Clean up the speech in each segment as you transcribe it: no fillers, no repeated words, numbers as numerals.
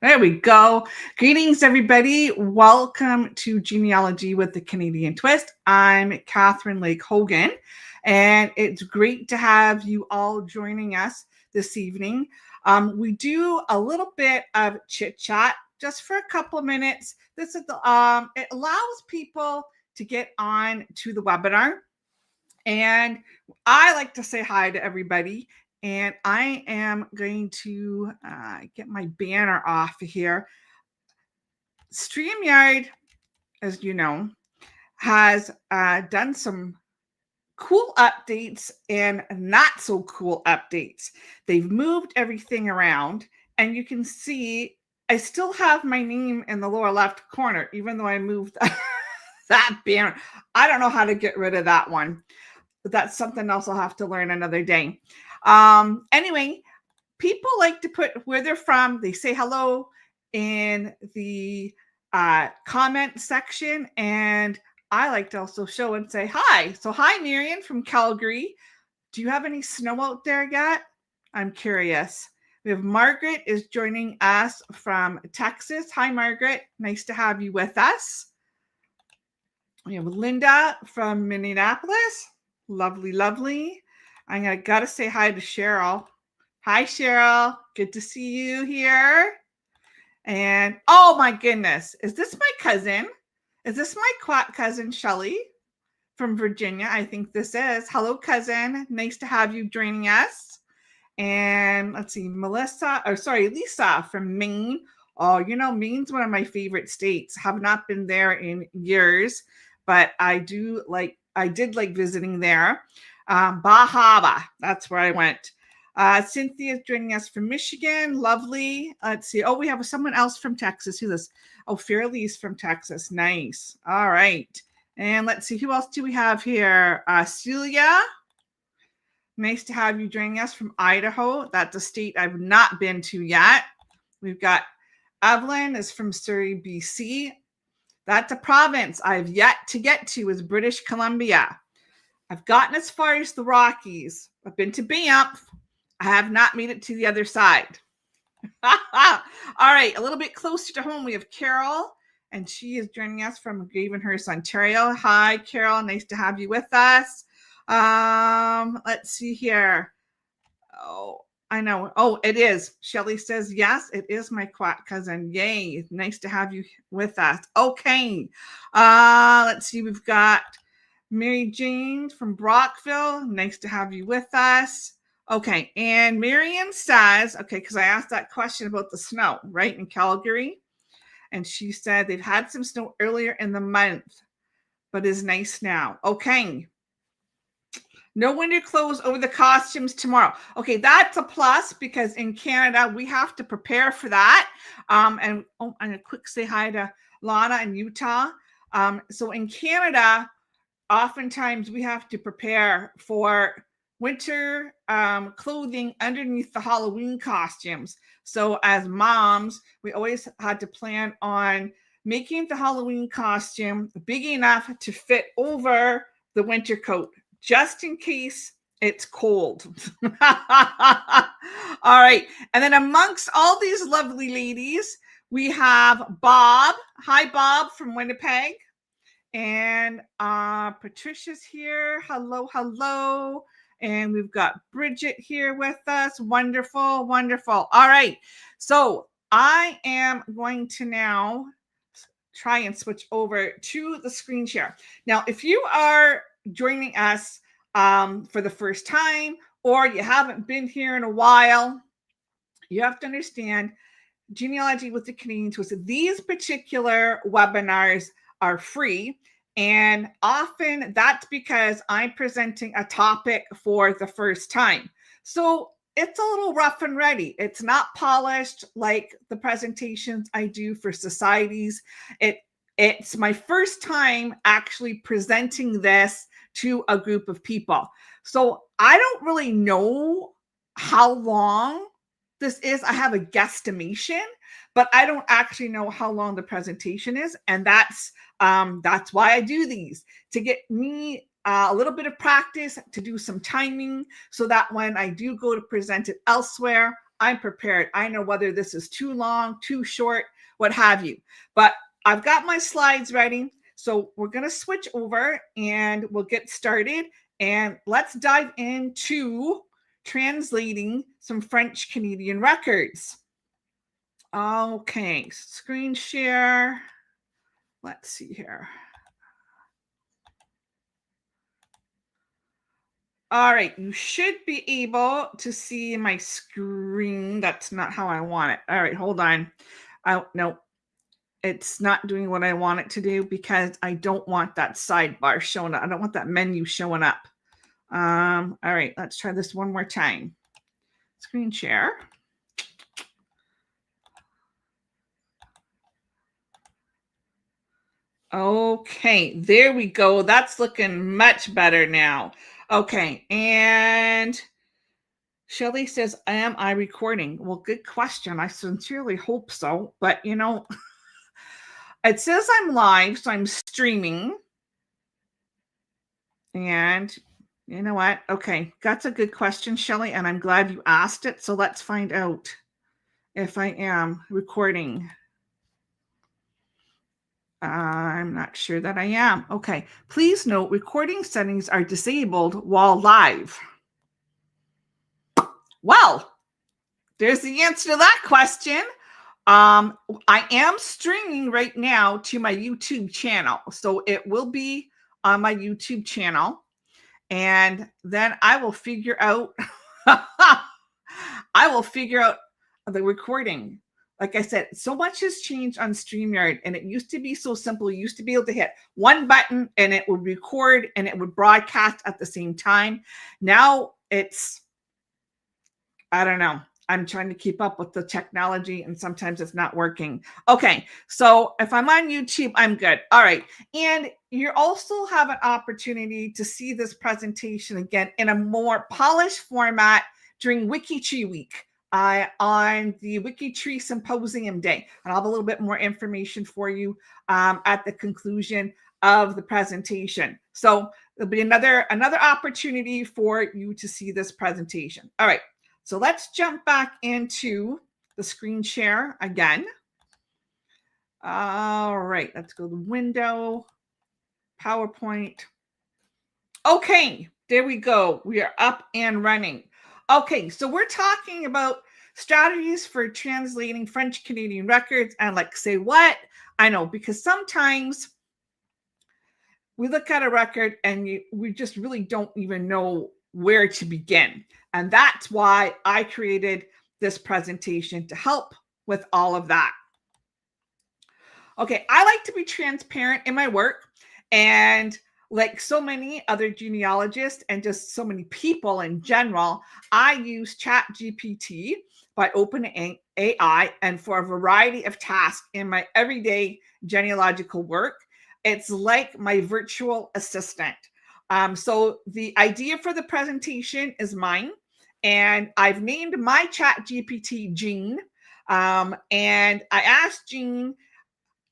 There we go. Greetings, everybody. Welcome to Genealogy with the Canadian Twist. I'm Catherine Lake Hogan, and it's great to have you all joining us this evening. We do a little bit of chit chat just for a couple of minutes. This is it allows people to get on to the webinar, and I like to say hi to everybody. And I am going to get my banner off here. StreamYard, as you know, has done some cool updates and not so cool updates. They've moved everything around, and you can see I still have my name in the lower left corner, even though I moved that banner. I don't know how to get rid of that one, but that's something else I'll have to learn another day. Anyway, people like to put where they're from. They say hello in the comment section, and I like to also show and say hi. So hi, Marion from Calgary. Do you have any snow out there yet? I'm curious. We have Margaret is joining us from Texas. Hi, Margaret. Nice to have you with us. We have Linda from Minneapolis. Lovely, lovely. I gotta say hi to Cheryl. Hi, Cheryl. Good to see you here. And oh my goodness, is this my cousin? Is this my cousin Shelly from Virginia? I think this is. Hello, cousin. Nice to have you joining us. And let's see, Lisa from Maine. Oh, you know, Maine's one of my favorite states. Have not been there in years, but I did like visiting there. Bahama, that's where I went. Cynthia's joining us from Michigan. Lovely. Let's see. Oh, we have someone else from Texas. Who's this? Oh, Fairley's from Texas. Nice. All right. And let's see. Who else do we have here? Celia. Nice to have you joining us from Idaho. That's a state I've not been to yet. We've got Evelyn is from Surrey, BC. That's a province I've yet to get to is British Columbia. I've gotten as far as the Rockies. I've been to Banff. I have not made it to the other side. All right, a little bit closer to home, we have Carol, and she is joining us from Gravenhurst, Ontario. Hi, Carol. Nice to have you with us. Let's see here. Oh, I know. Oh, it is. Shelly says, yes, it is my cousin. Yay. Nice to have you with us. Okay. Let's see. We've got Mary Jane from Brockville. Nice to have you with us. Okay. And Marion says, okay, because I asked that question about the snow, right, in Calgary. And she said they've had some snow earlier in the month, but is nice now. Okay. No winter clothes over the costumes tomorrow. Okay, that's a plus because in Canada, we have to prepare for that. And I'm going to quick say hi to Lana in Utah. So in Canada, oftentimes we have to prepare for winter clothing underneath the Halloween costumes. So as moms, we always had to plan on making the Halloween costume big enough to fit over the winter coat, just in case it's cold. All right. And then amongst all these lovely ladies, we have Bob. Hi, Bob from Winnipeg. And Patricia's here. Hello, hello. And we've got Bridget here with us. Wonderful, wonderful. All right. So I am going to now try and switch over to the screen share. Now, if you are joining us for the first time, or you haven't been here in a while, you have to understand Genealogy with the Canadian Twist. These particular webinars are free, and often that's because I'm presenting a topic for the first time. So it's a little rough and ready. It's not polished like the presentations I do for societies. It's my first time actually presenting this to a group of people. So I don't really know how long this is. I have a guesstimation, but I don't actually know how long the presentation is. And that's why I do these, to get me a little bit of practice, to do some timing so that when I do go to present it elsewhere, I'm prepared. I know whether this is too long, too short, what have you. But I've got my slides ready. So we're going to switch over and we'll get started. And let's dive into translating some French Canadian records. Okay, screen share. Let's see here. All right, you should be able to see my screen. That's not how I want it. All right, hold on. No, it's not doing what I want it to do because I don't want that sidebar showing up. I don't want that menu showing up. All right, let's try this one more time. Screen share. Okay, there we go. That's looking much better now. Okay, and Shelly says, am I recording? Well, good question. I sincerely hope so. But, you know, it says I'm live, so I'm streaming. And you know what? Okay, that's a good question, Shelly, and I'm glad you asked it. So let's find out if I am recording. I'm not sure that I am. Okay, please note recording settings are disabled while live. Well, there's the answer to that question. I am streaming right now to my YouTube channel. So it will be on my YouTube channel. And then I will figure out the recording. Like I said, so much has changed on StreamYard, and it used to be so simple. You used to be able to hit one button and it would record and it would broadcast at the same time. Now it's, I don't know. I'm trying to keep up with the technology and sometimes it's not working. Okay, so if I'm on YouTube, I'm good. All right. And you also have an opportunity to see this presentation again in a more polished format during WikiTree Week on the WikiTree Symposium Day. And I'll have a little bit more information for you at the conclusion of the presentation. So there'll be another opportunity for you to see this presentation. All right. So let's jump back into the screen share again. All right, let's go to Window, PowerPoint. Okay, there we go. We are up and running. Okay, so we're talking about strategies for translating French Canadian records. And like, say what? I know, because sometimes we look at a record and we just really don't even know where to begin. And that's why I created this presentation to help with all of that. Okay, I like to be transparent in my work. And like so many other genealogists and just so many people in general, I use ChatGPT by OpenAI and for a variety of tasks in my everyday genealogical work. It's like my virtual assistant. So the idea for the presentation is mine. And I've named my ChatGPT Jean. And I asked Jean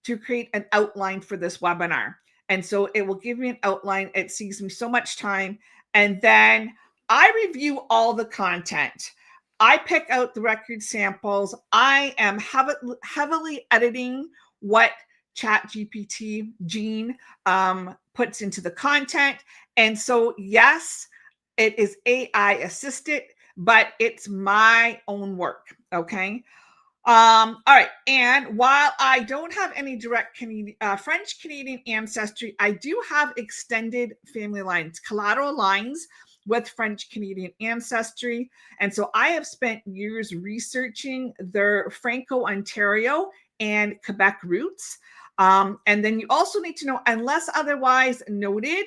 to create an outline for this webinar. And so it will give me an outline. It saves me so much time. And then I review all the content. I pick out the record samples. I am heavily editing what ChatGPT Jean puts into the content. And so, yes, it is AI assisted, but it's my own work. Okay. All right. And while I don't have any direct French Canadian ancestry, I do have extended family lines, collateral lines with French Canadian ancestry. And so I have spent years researching their Franco-Ontario and Quebec roots. And then you also need to know, unless otherwise noted,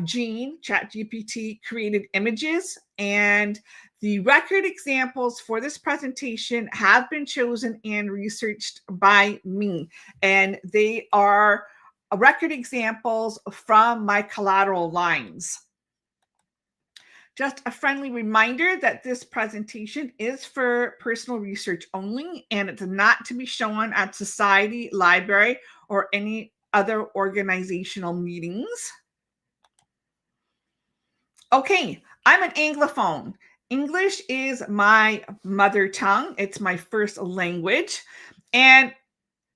Jean, ChatGPT, created images, and the record examples for this presentation have been chosen and researched by me, and they are record examples from my collateral lines. Just a friendly reminder that this presentation is for personal research only, and it's not to be shown at society, library, or any other organizational meetings. Okay, I'm an Anglophone, English is my mother tongue. It's my first language. And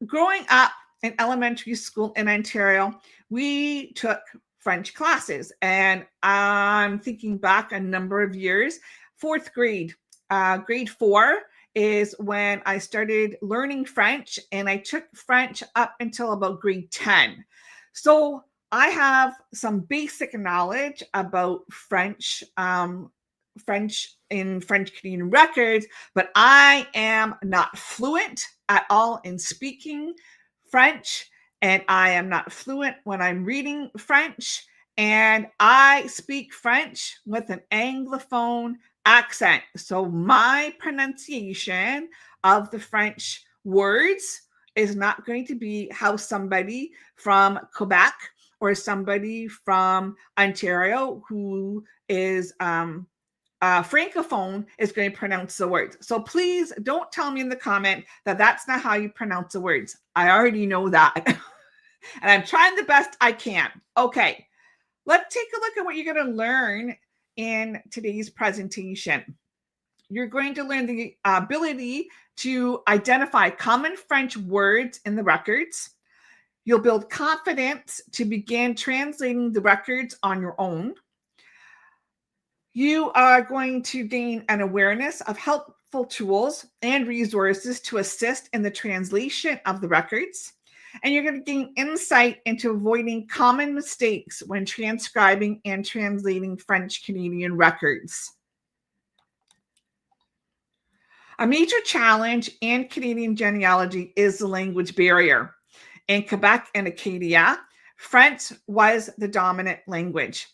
growing up in elementary school in Ontario, we took French classes. And I'm thinking back a number of years, fourth grade, grade 4 is when I started learning French, and I took French up until about grade 10. So I have some basic knowledge about French, French in French Canadian records, but I am not fluent at all in speaking French, and I am not fluent when I'm reading French, and I speak French with an Anglophone accent. So my pronunciation of the French words is not going to be how somebody from Quebec or somebody from Ontario who is Francophone is going to pronounce the words. So please don't tell me in the comment that that's not how you pronounce the words. I already know that. And I'm trying the best I can. Okay, let's take a look at what you're going to learn in today's presentation. You're going to learn the ability to identify common French words in the records. You'll build confidence to begin translating the records on your own. You are going to gain an awareness of helpful tools and resources to assist in the translation of the records. And you're going to gain insight into avoiding common mistakes when transcribing and translating French Canadian records. A major challenge in Canadian genealogy is the language barrier. In Quebec and Acadia, French was the dominant language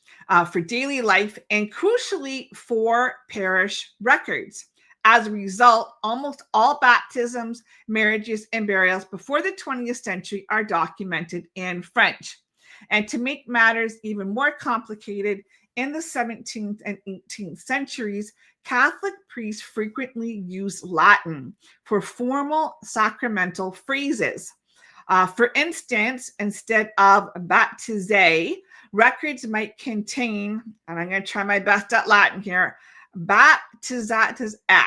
for daily life and crucially for parish records. As a result, almost all baptisms, marriages, and burials before the 20th century are documented in French. And to make matters even more complicated, in the 17th and 18th centuries, Catholic priests frequently used Latin for formal sacramental phrases. For instance, instead of baptize, records might contain, and I'm going to try my best at Latin here, baptizatus a.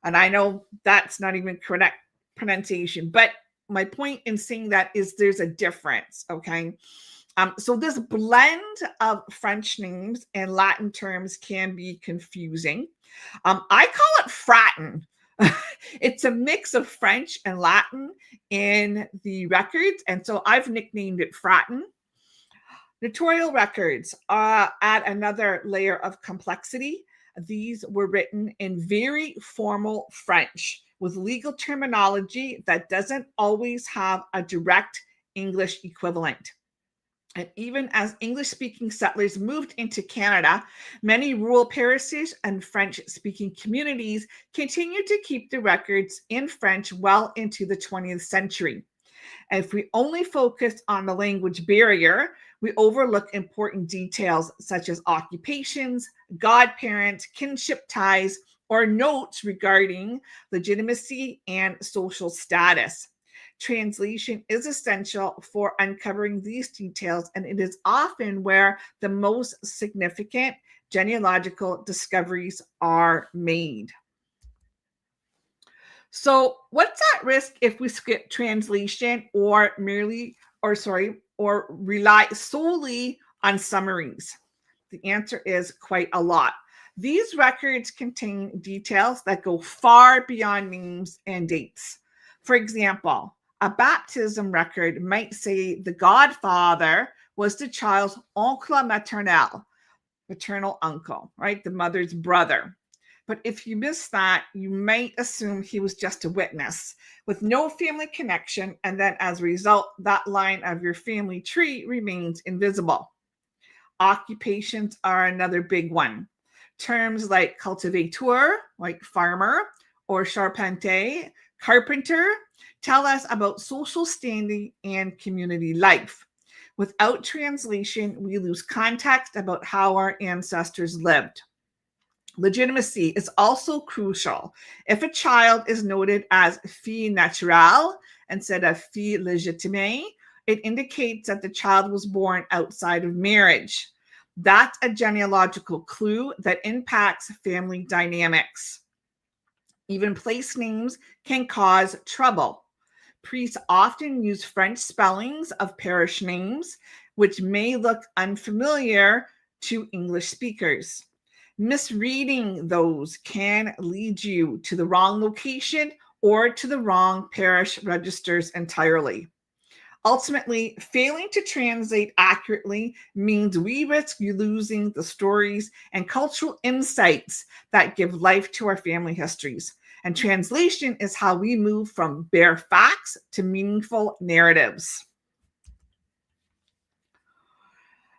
And I know that's not even correct pronunciation, but my point in saying that is there's a difference, okay? So this blend of French names and Latin terms can be confusing. I call it fratin. It's a mix of French and Latin in the records, and so I've nicknamed it fratin. Notarial records add another layer of complexity. These were written in very formal French with legal terminology that doesn't always have a direct English equivalent. And even as English-speaking settlers moved into Canada, many rural parishes and French-speaking communities continued to keep the records in French well into the 20th century. And if we only focus on the language barrier, we overlook important details such as occupations, godparents, kinship ties, or notes regarding legitimacy and social status. Translation is essential for uncovering these details, and it is often where the most significant genealogical discoveries are made. So, what's at risk if we skip translation or rely solely on summaries? The answer is quite a lot. These records contain details that go far beyond names and dates. For example, a baptism record might say the godfather was the child's oncle maternel, maternal uncle, right? The mother's brother. But if you miss that, you might assume he was just a witness with no family connection. And then as a result, that line of your family tree remains invisible. Occupations are another big one. Terms like cultivateur, like farmer, or charpentier, carpenter, tell us about social standing and community life. Without translation, we lose context about how our ancestors lived. Legitimacy is also crucial. If a child is noted as fille naturelle instead of fille légitime, it indicates that the child was born outside of marriage. That's a genealogical clue that impacts family dynamics. Even place names can cause trouble. Priests often use French spellings of parish names, which may look unfamiliar to English speakers. Misreading those can lead you to the wrong location or to the wrong parish registers entirely. Ultimately, failing to translate accurately means we risk losing the stories and cultural insights that give life to our family histories. And translation is how we move from bare facts to meaningful narratives.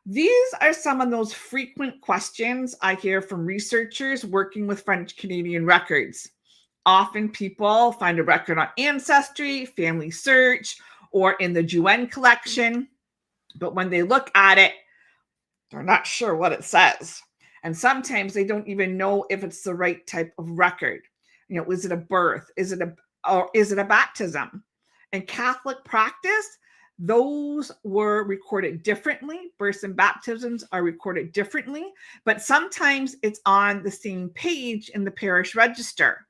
These are some of those frequent questions I hear from researchers working with French Canadian records. Often people find a record on Ancestry, Family Search, or in the Juin collection, but when they look at it, they're not sure what it says. And sometimes they don't even know if it's the right type of record. Is it a birth? Is it a baptism? In Catholic practice, those were recorded differently. Births and baptisms are recorded differently, but sometimes it's on the same page in the parish register.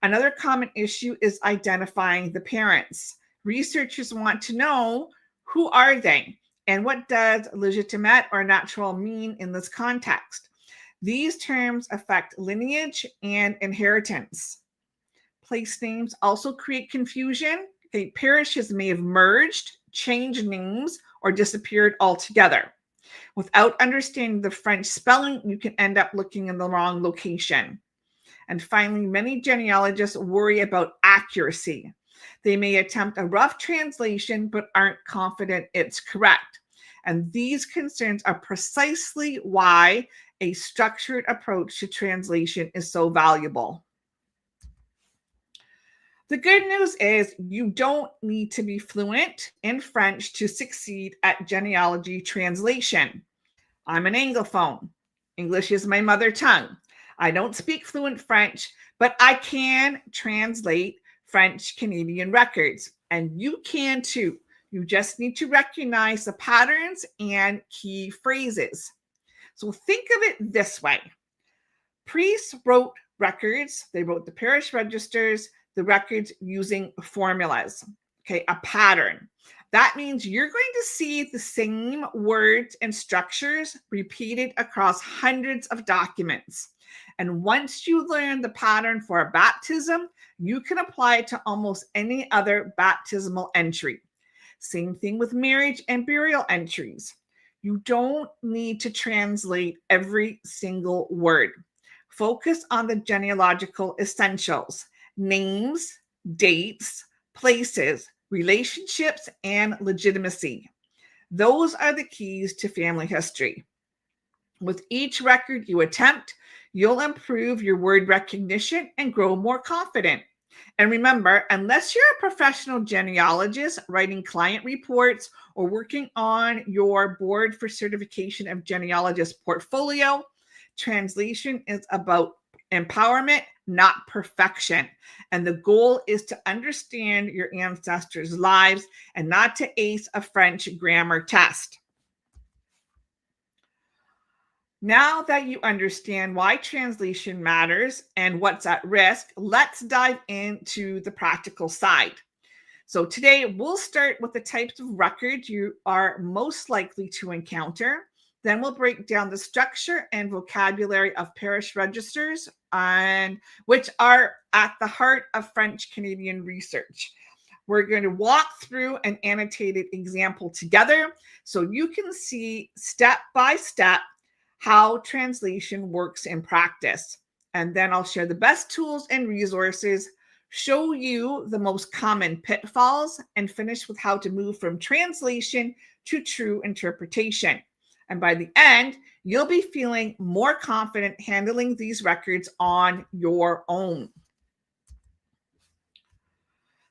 Another common issue is identifying the parents. Researchers want to know, who are they? And what does legitimate or natural mean in this context? These terms affect lineage and inheritance. Place names also create confusion. Parishes may have merged, changed names, or disappeared altogether. Without understanding the French spelling, you can end up looking in the wrong location. And finally, many genealogists worry about accuracy. They may attempt a rough translation, but aren't confident it's correct. And these concerns are precisely why a structured approach to translation is so valuable. The good news is you don't need to be fluent in French to succeed at genealogy translation. I'm an Anglophone. English is my mother tongue. I don't speak fluent French, but I can translate French Canadian records, and you can too. You just need to recognize the patterns and key phrases. So think of it this way. Priests wrote records. They wrote the parish registers, the records using formulas, a pattern. That means you're going to see the same words and structures repeated across hundreds of documents. And once you learn the pattern for a baptism, you can apply it to almost any other baptismal entry. Same thing with marriage and burial entries. You don't need to translate every single word. Focus on the genealogical essentials: names, dates, places, relationships, and legitimacy. Those are the keys to family history. With each record you attempt, you'll improve your word recognition and grow more confident. And remember, unless you're a professional genealogist writing client reports or working on your board for certification of genealogist portfolio, translation is about empowerment, not perfection. And the goal is to understand your ancestors' lives and not to ace a French grammar test. Now that you understand why translation matters and what's at risk, let's dive into the practical side. So today we'll start with the types of records you are most likely to encounter. Then we'll break down the structure and vocabulary of parish registers, and which are at the heart of French Canadian research. We're going to walk through an annotated example together so you can see step by step how translation works in practice. And then I'll share the best tools and resources, show you the most common pitfalls, and finish with how to move from translation to true interpretation. And by the end, you'll be feeling more confident handling these records on your own.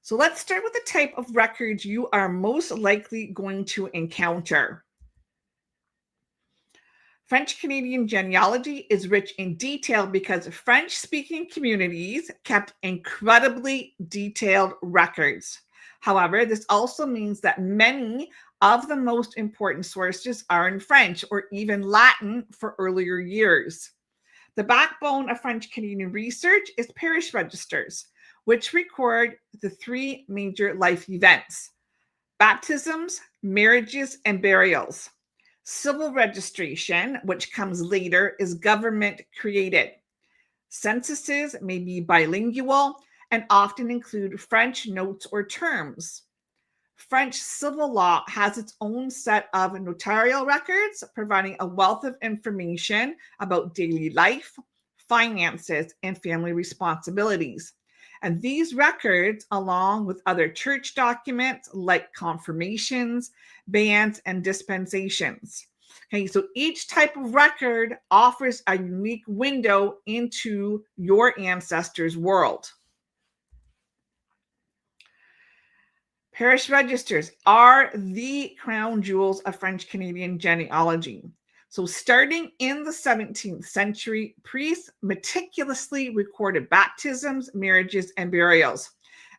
So let's start with the type of records you are most likely going to encounter. French Canadian genealogy is rich in detail because French-speaking communities kept incredibly detailed records. However, this also means that many of the most important sources are in French or even Latin for earlier years. The backbone of French Canadian research is parish registers, which record the three major life events: baptisms, marriages, and burials. Civil registration, which comes later, is government created. Censuses may be bilingual and often include French notes or terms. French civil law has its own set of notarial records, providing a wealth of information about daily life, finances, and family responsibilities. And these records, along with other church documents like confirmations, bans, and dispensations. Okay, so each type of record offers a unique window into your ancestors' world. Parish registers are the crown jewels of French Canadian genealogy. So, starting in the 17th century, priests meticulously recorded baptisms, marriages, and burials.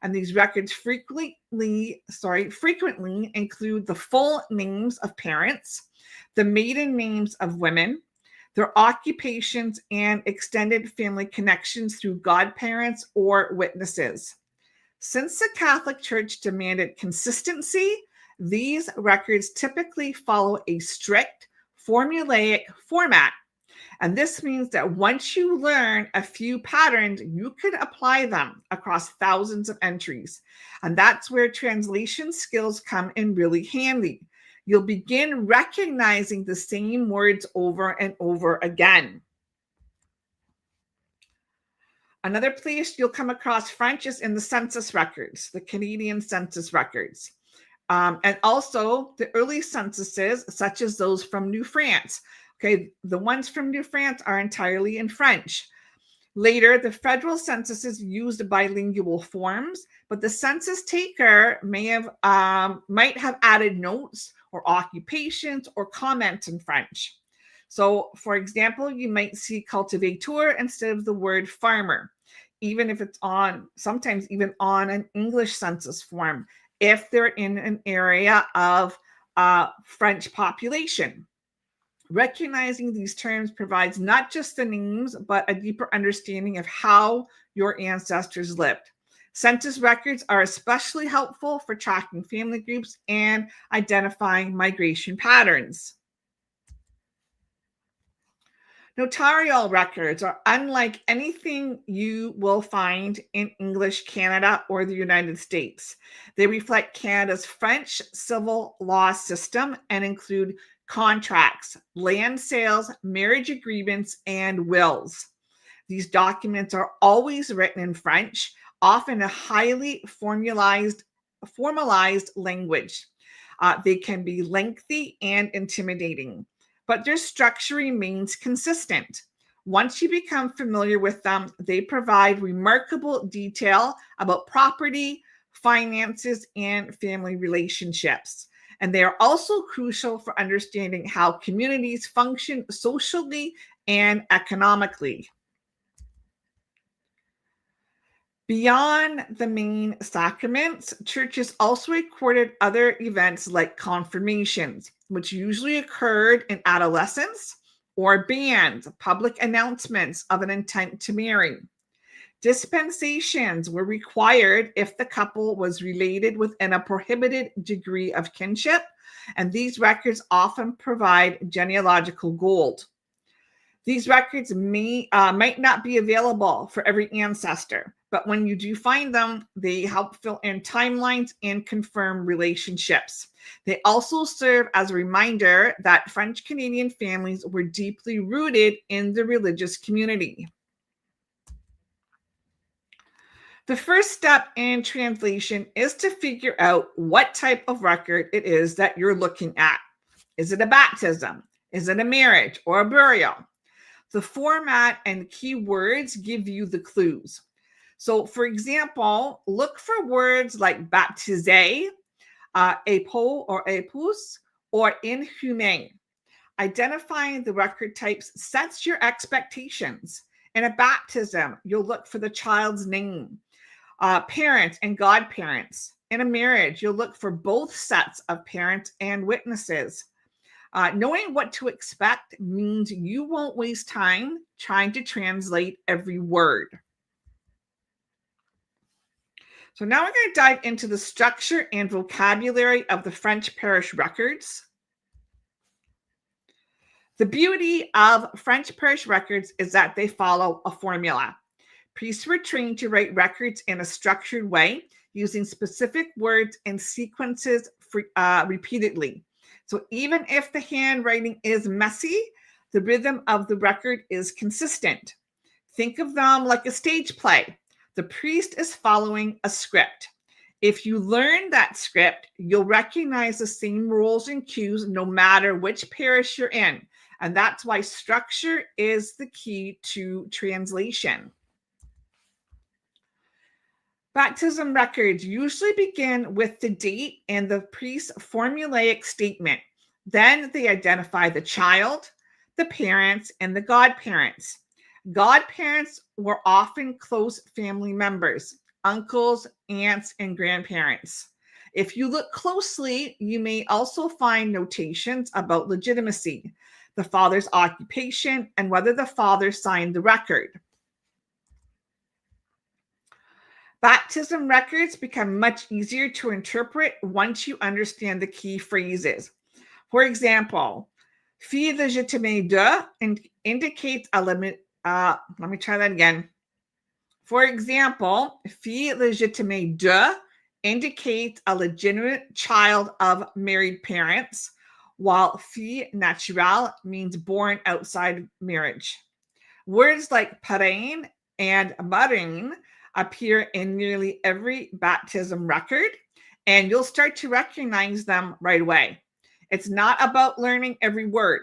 And these records frequently include the full names of parents, the maiden names of women, their occupations, and extended family connections through godparents or witnesses. Since the Catholic Church demanded consistency, these records typically follow a strict formulaic format. And this means that once you learn a few patterns, you can apply them across thousands of entries. And that's where translation skills come in really handy. You'll begin recognizing the same words over and over again. Another place you'll come across French is in the census records, the Canadian census records. And also the early censuses, such as those from New France. Okay, the ones from New France are entirely in French. Later, the federal censuses used bilingual forms, but the census taker might have added notes or occupations or comments in French. So, for example, you might see cultivateur instead of the word farmer, even if it's sometimes even on an English census form, if they're in an area of French population. Recognizing these terms provides not just the names, but a deeper understanding of how your ancestors lived. Census records are especially helpful for tracking family groups and identifying migration patterns. Notarial records are unlike anything you will find in English Canada or the United States. They reflect Canada's French civil law system and include contracts, land sales, marriage agreements, and wills. These documents are always written in French, often a highly formalized language. They can be lengthy and intimidating, but their structure remains consistent. Once you become familiar with them, they provide remarkable detail about property, finances, and family relationships. And they are also crucial for understanding how communities function socially and economically. Beyond the main sacraments, churches also recorded other events like confirmations, which usually occurred in adolescence, or bans, public announcements of an intent to marry. Dispensations were required if the couple was related within a prohibited degree of kinship, and these records often provide genealogical gold. These records might not be available for every ancestor, but when you do find them, they help fill in timelines and confirm relationships. They also serve as a reminder that French Canadian families were deeply rooted in the religious community. The first step in translation is to figure out what type of record it is that you're looking at. Is it a baptism? Is it a marriage or a burial? The format and keywords give you the clues. So, for example, look for words like baptisé, époux or épouse, or inhumane. Identifying the record types sets your expectations. In a baptism, you'll look for the child's name, parents and godparents. in a marriage, you'll look for both sets of parents and witnesses. Knowing what to expect means you won't waste time trying to translate every word. So now we're going to dive into the structure and vocabulary of the French parish records. The beauty of French parish records is that they follow a formula. Priests were trained to write records in a structured way using specific words and sequences repeatedly. So even if the handwriting is messy, the rhythm of the record is consistent. Think of them like a stage play. The priest is following a script. If you learn that script, you'll recognize the same rules and cues no matter which parish you're in. And that's why structure is the key to translation. Baptism records usually begin with the date and the priest's formulaic statement. Then they identify the child, the parents, and the godparents. Godparents were often close family members, uncles, aunts, and grandparents. If you look closely, you may also find notations about legitimacy, the father's occupation, and whether the father signed the record. Baptism records become much easier to interpret once you understand the key phrases. For example, fille légitime de indicates a limit. Let me try that again. For example, fille légitime de indicates a legitimate child of married parents, while fille naturelle means born outside marriage. Words like parrain and marraine appear in nearly every baptism record, and you'll start to recognize them right away. It's not about learning every word.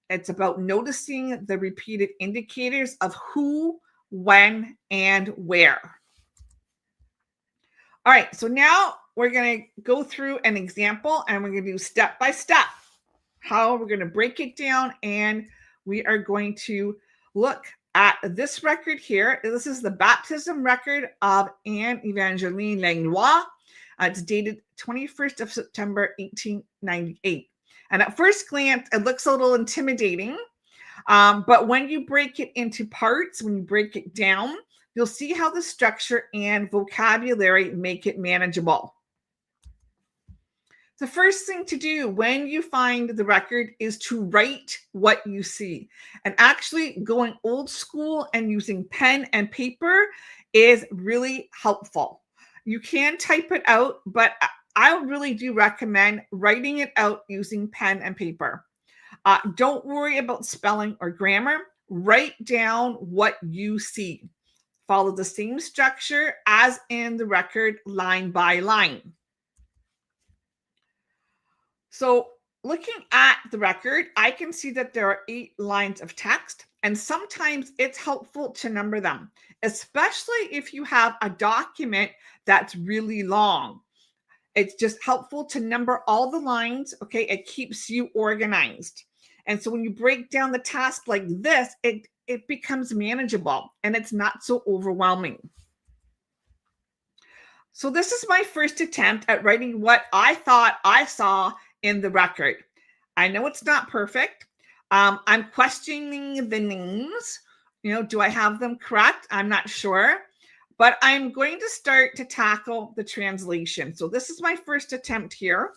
It's about noticing the repeated indicators of who, when, and where. All right, so now we're going to go through an example and we're going to do step by step how we're going to break it down, and we are going to look at this record here. This is the baptism record of Anne Evangeline Langlois. It's dated 21st of September, 1898. And at first glance, it looks a little intimidating. But when you break it into parts, when you break it down, you'll see how the structure and vocabulary make it manageable. The first thing to do when you find the record is to write what you see. And actually going old school and using pen and paper is really helpful. You can type it out, but I really do recommend writing it out using pen and paper. Don't worry about spelling or grammar. Write down what you see. Follow the same structure as in the record, line by line. So looking at the record, I can see that there are 8 lines of text, and sometimes it's helpful to number them, especially if you have a document that's really long. It's just helpful to number all the lines, okay? It keeps you organized. And so when you break down the task like this, it becomes manageable and it's not so overwhelming. So this is my first attempt at writing what I thought I saw in the record. I know it's not perfect. I'm questioning the names. Do I have them correct? I'm not sure. But I'm going to start to tackle the translation. So this is my first attempt here.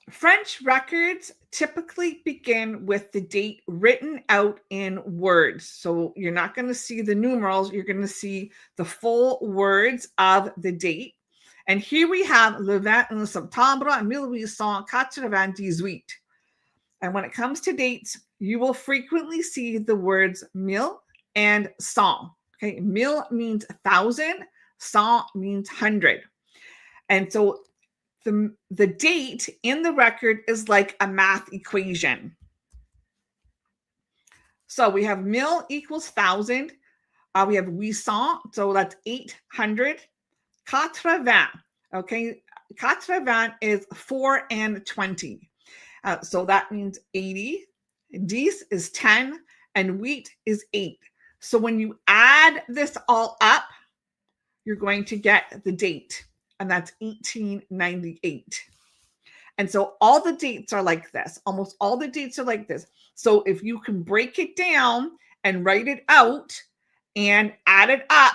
French records typically begin with the date written out in words. So you're not going to see the numerals. You're going to see the full words of the date. And here we have le 21 septembre 1898. And when it comes to dates, you will frequently see the words mille and cent. Okay, mille means 1,000, cent means 100. And so the date in the record is like a math equation. So we have mille equals 1,000. We have 800, so that's 800. 80, okay, 80 is 4 and 20. So that means 80. 10 is 10, and 8 is 8. So when you add this all up, you're going to get the date, and that's 1898. And so all the dates are like this. Almost all the dates are like this. So if you can break it down and write it out and add it up,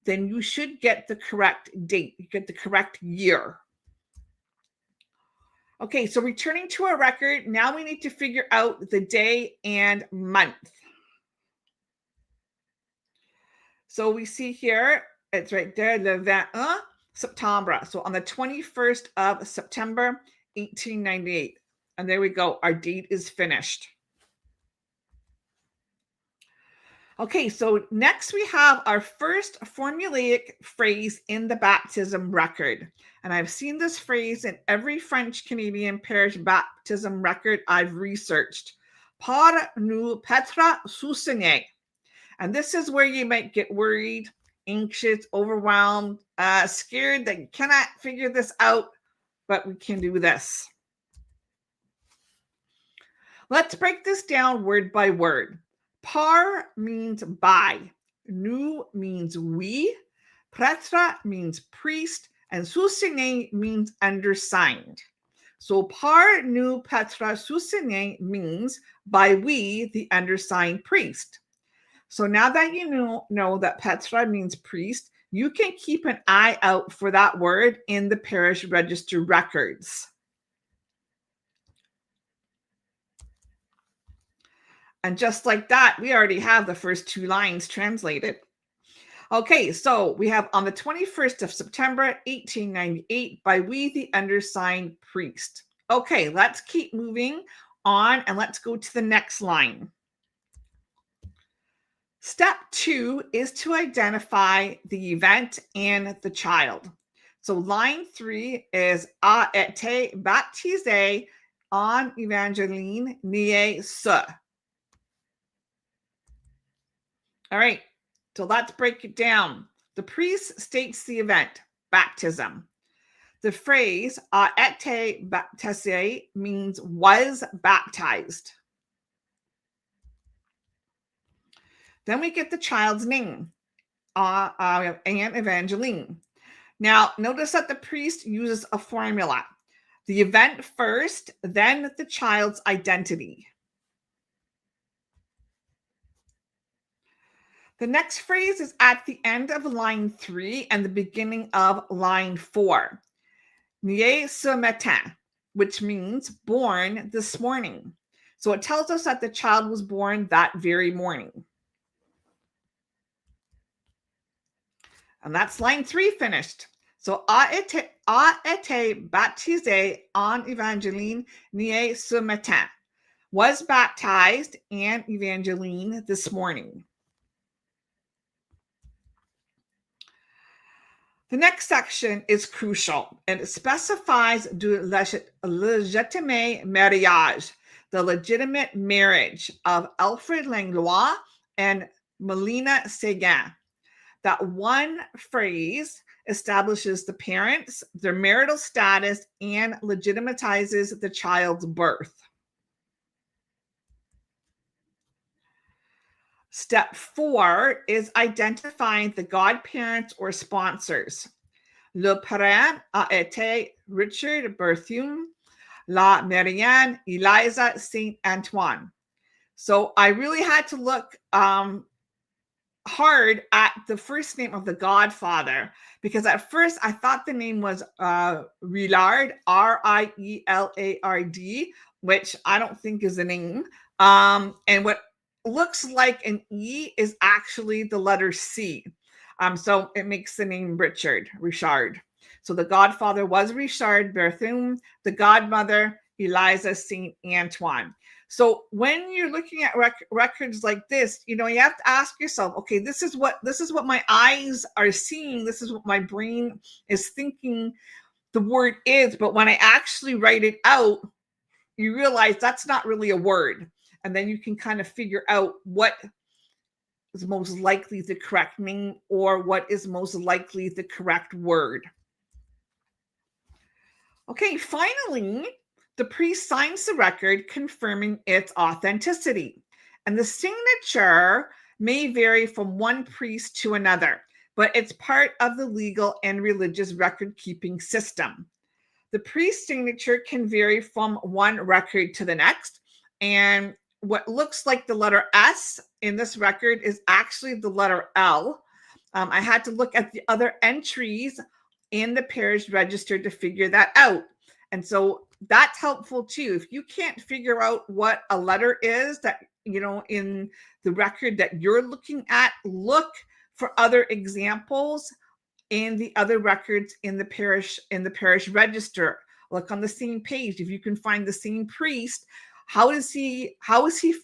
then you should get the correct date. You get the correct year. Okay, so returning to our record, now we need to figure out the day and month. So we see here, it's right there, le 21 septembre. So on the 21st of September, 1898. And there we go. Our date is finished. Okay, so next we have our first formulaic phrase in the baptism record. And I've seen this phrase in every French Canadian parish baptism record I've researched. Par nous Petra sousigner. And this is where you might get worried, anxious, overwhelmed, scared that you cannot figure this out, but we can do this. Let's break this down word by word. Par means by, nous means we, prêtre means priest, and sousigner means undersigned. So par nous prêtre sousigner means by we, the undersigned priest. So now that you know that prêtre means priest, you can keep an eye out for that word in the parish register records. And just like that, we already have the first two lines translated. Okay, so we have on the 21st of September, 1898, by we the undersigned priest. Okay, let's keep moving on and let's go to the next line. Step 2 is to identify the event and the child. So line 3 is a été baptisé en Evangeline nié ce. All right, so let's break it down. The priest states the event, baptism. The phrase a été baptisé means was baptized. Then we get the child's name, Anne Evangeline. Now, notice that the priest uses a formula. The event first, then the child's identity. The next phrase is at the end of line 3 and the beginning of line 4. Né ce matin, which means born this morning. So it tells us that the child was born that very morning. And that's line 3 finished. So a été baptisé en Evangeline nié ce matin. Was baptized and Evangeline this morning. The next section is crucial, and it specifies du légitime mariage, the legitimate marriage of Alfred Langlois and Melina Seguin. That one phrase establishes the parents, their marital status, and legitimizes the child's birth. Step 4 is identifying the godparents or sponsors. Le parent a été Richard Berthiaume, la Marianne Eliza Saint Antoine. So I really had to look hard at the first name of the godfather, because at first I thought the name was Rilard, R-I-E-L-A-R-D, which I don't think is a name. And what looks like an E is actually the letter C. So it makes the name Richard. So the godfather was Richard Berthiaume, the godmother, Eliza Saint Antoine. So when you're looking at records like this, you have to ask yourself, okay, this is what my eyes are seeing. This is what my brain is thinking the word is. But when I actually write it out, you realize that's not really a word. And then you can kind of figure out what is most likely the correct name or what is most likely the correct word. Okay, finally, the priest signs the record confirming its authenticity. And the signature may vary from one priest to another. but it's part of the legal and religious record-keeping system. The priest's signature can vary from one record to the next, and what looks like the letter S in this record is actually the letter L. I had to look at the other entries in the parish register to figure that out. And so that's helpful too. If you can't figure out what a letter is that, in the record that you're looking at, look for other examples in the other records in the parish register. Look on the same page. If you can find the same priest, how is he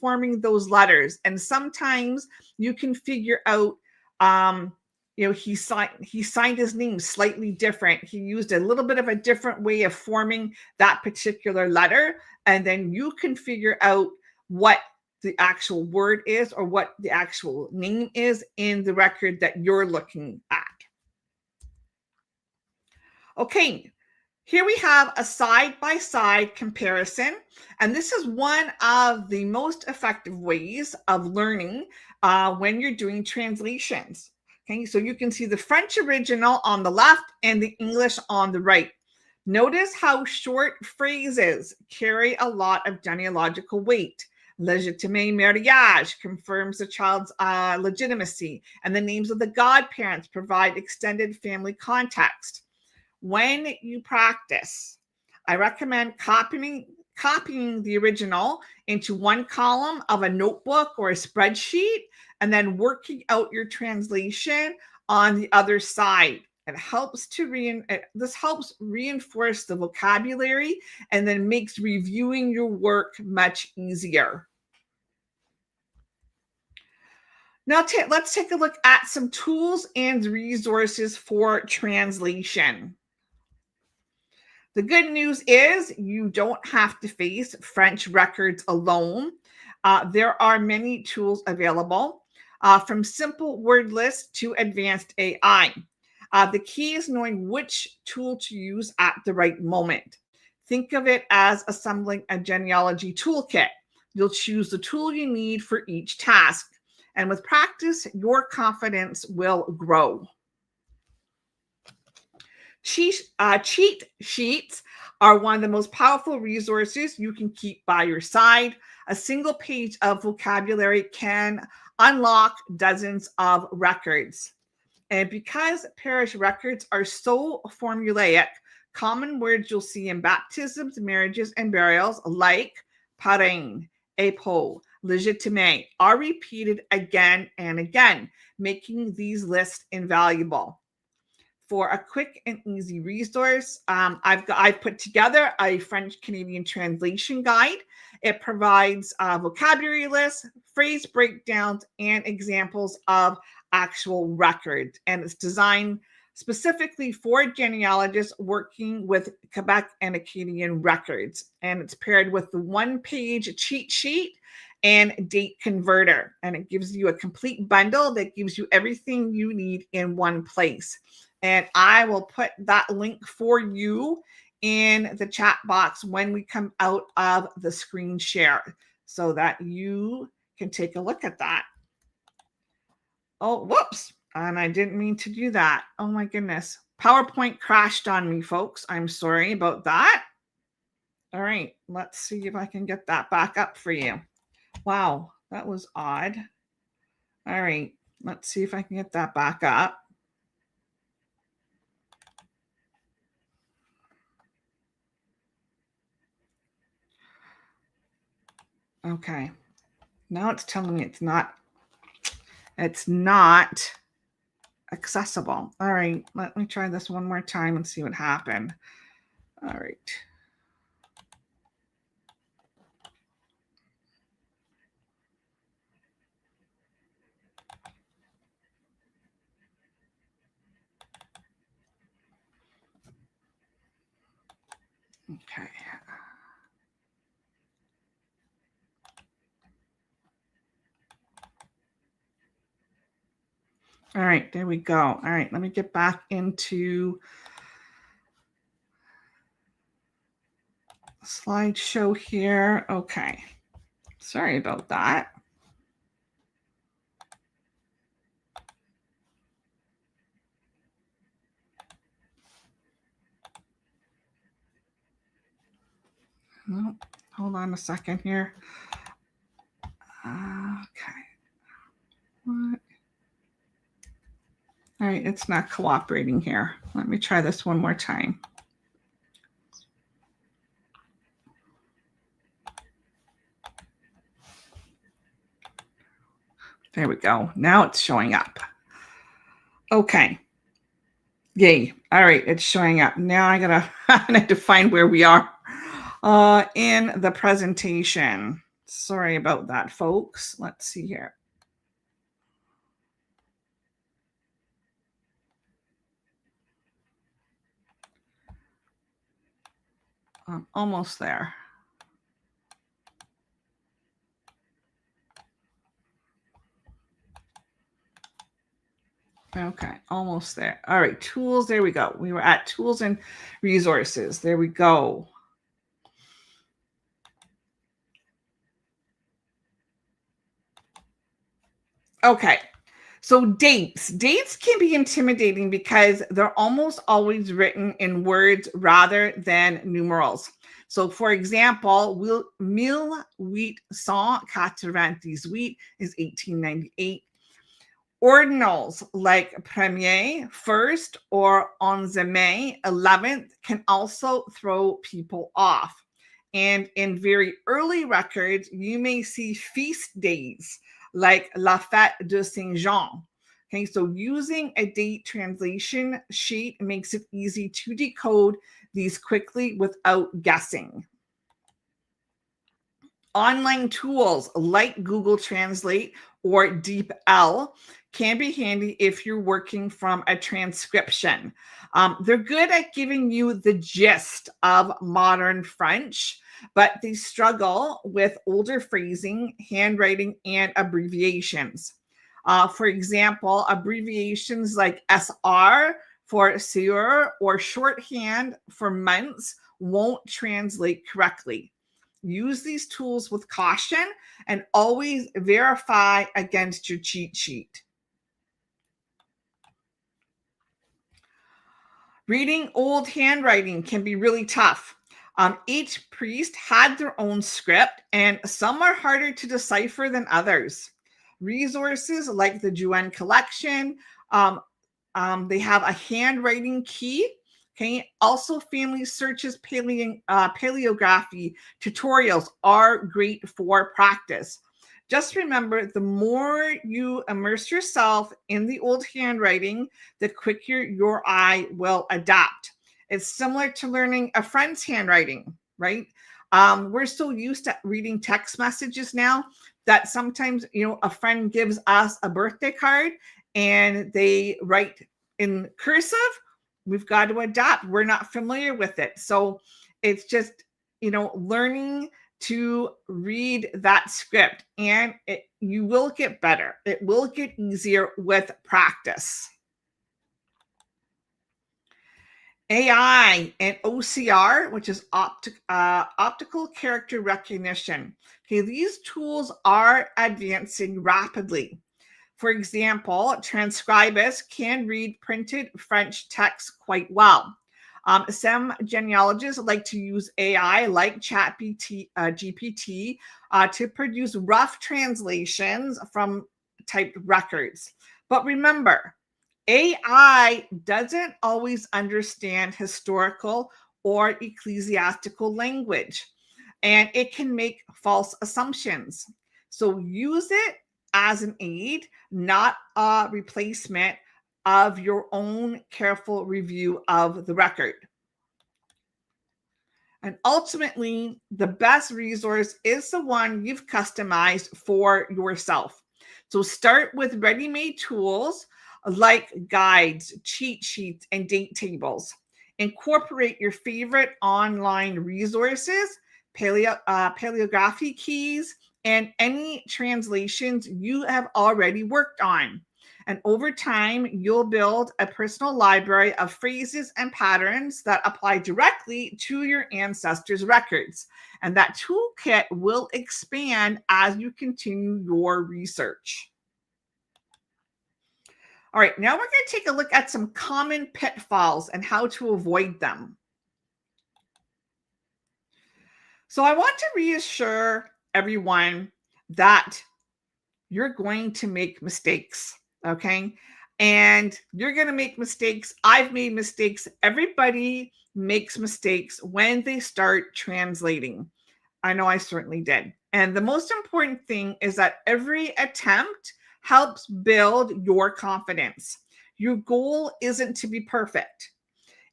forming those letters? And sometimes you can figure out he signed his name slightly different. He used a little bit of a different way of forming that particular letter, and then you can figure out what the actual word is or what the actual name is in the record that you're looking at. Okay, here we have a side-by-side comparison, and this is one of the most effective ways of learning when you're doing translations. Okay, so you can see the French original on the left and the English on the right. Notice how short phrases carry a lot of genealogical weight. Légitime mariage confirms the child's legitimacy, and the names of the godparents provide extended family context. When you practice, I recommend copying the original into one column of a notebook or a spreadsheet, and then working out your translation on the other side. This helps reinforce the vocabulary and then makes reviewing your work much easier. Now let's take a look at some tools and resources for translation. The good news is you don't have to face French records alone. There are many tools available, from simple word lists to advanced AI. The key is knowing which tool to use at the right moment. Think of it as assembling a genealogy toolkit. You'll choose the tool you need for each task. And with practice, your confidence will grow. Cheat sheets are one of the most powerful resources you can keep by your side. A single page of vocabulary can unlock dozens of records. And because parish records are so formulaic, common words you'll see in baptisms, marriages, and burials like parrain, époux, légitime are repeated again and again, making these lists invaluable. For a quick and easy resource, I've put together a French-Canadian translation guide. It provides vocabulary lists, phrase breakdowns, and examples of actual records. And it's designed specifically for genealogists working with Quebec and Acadian records. And it's paired with the one-page cheat sheet and date converter. And it gives you a complete bundle that gives you everything you need in one place. And I will put that link for you in the chat box when we come out of the screen share so that you can take a look at that. Oh, whoops. And I didn't mean to do that. Oh my goodness. PowerPoint crashed on me, folks. I'm sorry about that. All right. Let's see if I can get that back up for you. Wow, that was odd. All right. Let's see if I can get that back up. Okay, now it's telling me it's not accessible. All right, let me try this one more time and see what happened. All right. Okay. All right, there we go. All right, let me get back into slideshow here. Okay, sorry about that. Oh, hold on a second here. Okay. What? All right, it's not cooperating here. Let me try this one more time. There we go. Now it's showing up. Okay. Yay. All right, it's showing up. Now I have to find where we are in the presentation. Sorry about that, folks. Let's see here. I'm almost there. Okay, almost there. All right, tools. There we go. We were at tools and resources. There we go. Okay, so dates. Dates can be intimidating because they're almost always written in words rather than numerals. So, for example, 1898 is 1898. Ordinals like premier, first, or onze mai, 11th, can also throw people off. And in very early records, you may see feast days like La Fête de Saint Jean. Okay, so using a date translation sheet makes it easy to decode these quickly without guessing. Online tools like Google Translate or DeepL can be handy if you're working from a transcription. They're good at giving you the gist of modern French, but they struggle with older phrasing, handwriting, and abbreviations. For example, abbreviations like SR for sur or shorthand for months won't translate correctly. Use these tools with caution and always verify against your cheat sheet. Reading old handwriting can be really tough. Each priest had their own script, and some are harder to decipher than others. Resources like the Juan collection, they have a handwriting key. Okay. Also, family searches, paleography tutorials are great for practice. Just remember, the more you immerse yourself in the old handwriting, the quicker your eye will adapt. It's similar to learning a friend's handwriting, right? We're so used to reading text messages now that sometimes, a friend gives us a birthday card and they write in cursive. We've got to adapt. We're not familiar with it. So it's just, learning to read that script, and you will get better. It will get easier with practice. AI and OCR, which is optical character recognition. Okay, these tools are advancing rapidly. For example, transcribers can read printed French text quite well. Some genealogists like to use AI like GPT to produce rough translations from typed records. But remember, AI doesn't always understand historical or ecclesiastical language, and it can make false assumptions. So use it as an aid, not a replacement of your own careful review of the record. And ultimately, the best resource is the one you've customized for yourself. So start with ready-made tools like guides, cheat sheets, and date tables. Incorporate your favorite online resources, paleography keys, and any translations you have already worked on. And over time, you'll build a personal library of phrases and patterns that apply directly to your ancestors' records. And that toolkit will expand as you continue your research. All right, now we're going to take a look at some common pitfalls and how to avoid them. So I want to reassure everyone that you're going to make mistakes, okay? And you're going to make mistakes. I've made mistakes. Everybody makes mistakes when they start translating. I know I certainly did. And the most important thing is that every attempt helps build your confidence. Your goal isn't to be perfect,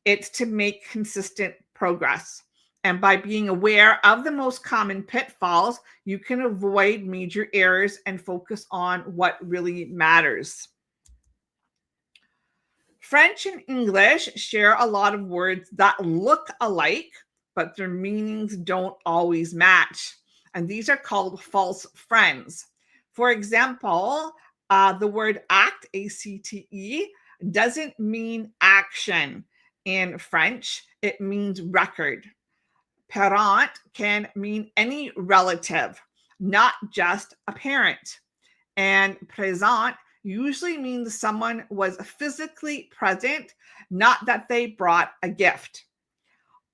it's to make consistent progress. And by being aware of the most common pitfalls, you can avoid major errors and focus on what really matters. French and English share a lot of words that look alike, but their meanings don't always match. And these are called false friends. For example, the word act, ACTE, doesn't mean action in French, it means record. Parent can mean any relative, not just a parent. And présent usually means someone was physically present, not that they brought a gift.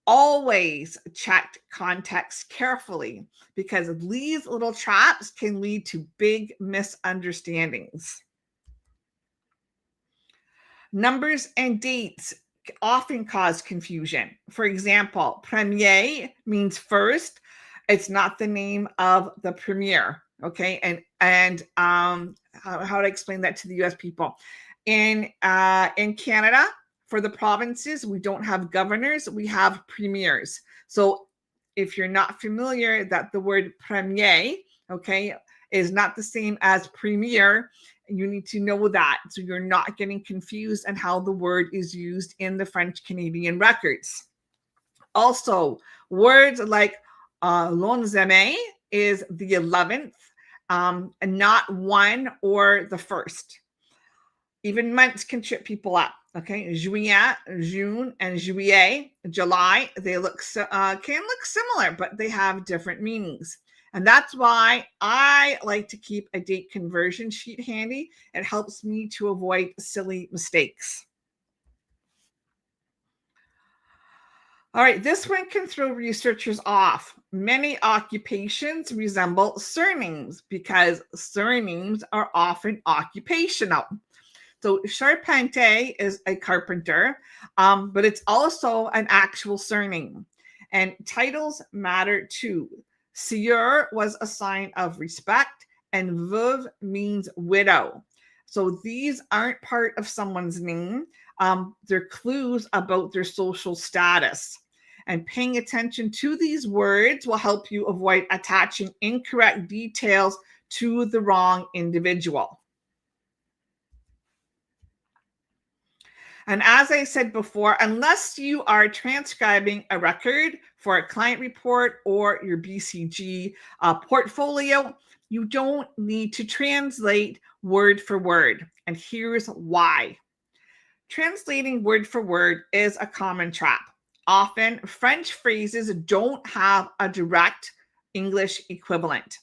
Always check context carefully because these little traps can lead to big misunderstandings. Numbers and dates often cause confusion. For example, premier means first. It's not the name of the premier. Okay, and how to explain that to the U.S. people? In Canada, for the provinces, we don't have governors; we have premiers. So, if you're not familiar, that the word premier, okay, is not the same as premier. You need to know that so you're not getting confused on how the word is used in the French Canadian records. Also, words like l'onzième is the 11th, and not one or the first. Even months can trip people up. Okay, juillet, June, and juillet, July. They can look similar, but they have different meanings. And that's why I like to keep a date conversion sheet handy. It helps me to avoid silly mistakes. All right, this one can throw researchers off. Many occupations resemble surnames because surnames are often occupational. So Charpentier is a carpenter, but it's also an actual surname. And titles matter too. Sieur was a sign of respect, and veuve means widow. So these aren't part of someone's name. They're clues about their social status. And paying attention to these words will help you avoid attaching incorrect details to the wrong individual. And as I said before, unless you are transcribing a record for a client report or your BCG portfolio, you don't need to translate word for word. And here's why. Translating word for word is a common trap. Often, French phrases don't have a direct English equivalent,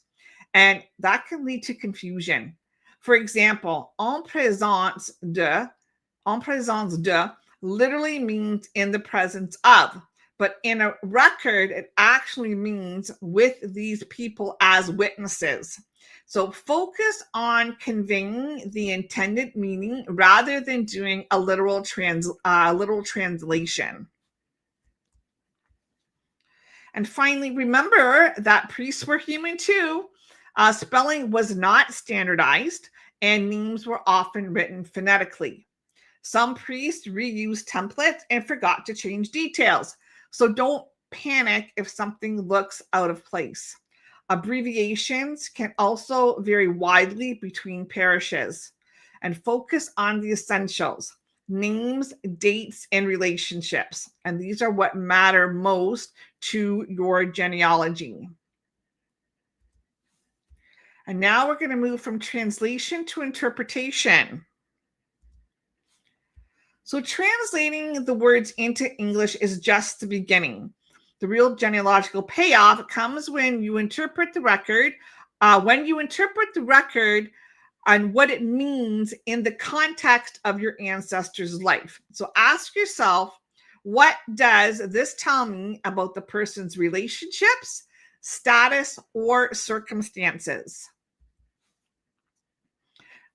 and that can lead to confusion. For example, en présence de literally means in the presence of, but in a record, it actually means with these people as witnesses. So focus on conveying the intended meaning rather than doing a literal translation. And finally, remember that priests were human too. Spelling was not standardized, and names were often written phonetically. Some priests reused templates and forgot to change details. So don't panic if something looks out of place. Abbreviations can also vary widely between parishes. And focus on the essentials: names, dates, and relationships. And these are what matter most to your genealogy. And now we're going to move from translation to interpretation. So translating the words into English is just the beginning. The real genealogical payoff comes when you interpret the record, and what it means in the context of your ancestor's life. So ask yourself, what does this tell me about the person's relationships status, or circumstances.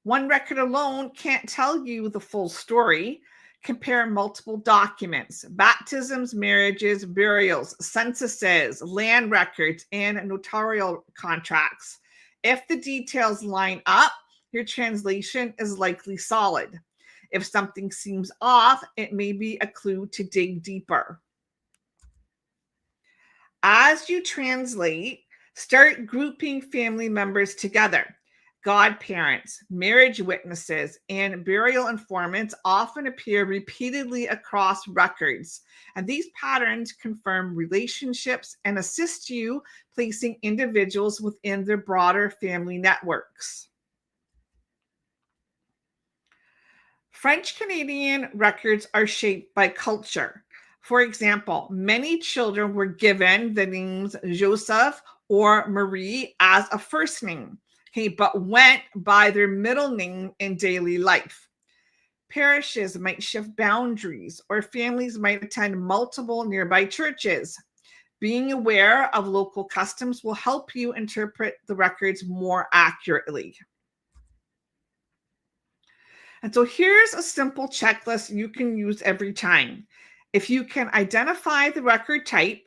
One record alone can't tell you the full story. Compare multiple documents: baptisms, marriages, burials, censuses, land records, and notarial contracts. If the details line up, your translation is likely solid. If something seems off, it may be a clue to dig deeper. As you translate, start grouping family members together. Godparents, marriage witnesses, and burial informants often appear repeatedly across records, and these patterns confirm relationships and assist you placing individuals within their broader family networks. French Canadian records are shaped by culture. For example, many children were given the names Joseph or Marie as a first name, okay, but went by their middle name in daily life. Parishes might shift boundaries, or families might attend multiple nearby churches. Being aware of local customs will help you interpret the records more accurately. And so here's a simple checklist you can use every time. If you can identify the record type,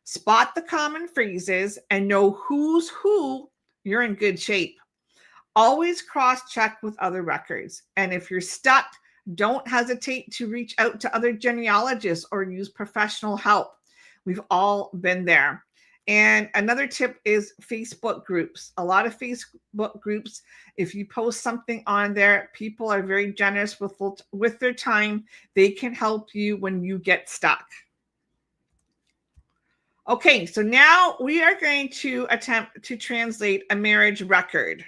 spot the common phrases, and know who's who, you're in good shape. Always cross-check with other records. And if you're stuck, don't hesitate to reach out to other genealogists or use professional help. We've all been there. And another tip is Facebook groups. A lot of Facebook groups, if you post something on there, people are very generous with their time. They can help you when you get stuck. Okay, so now we are going to attempt to translate a marriage record.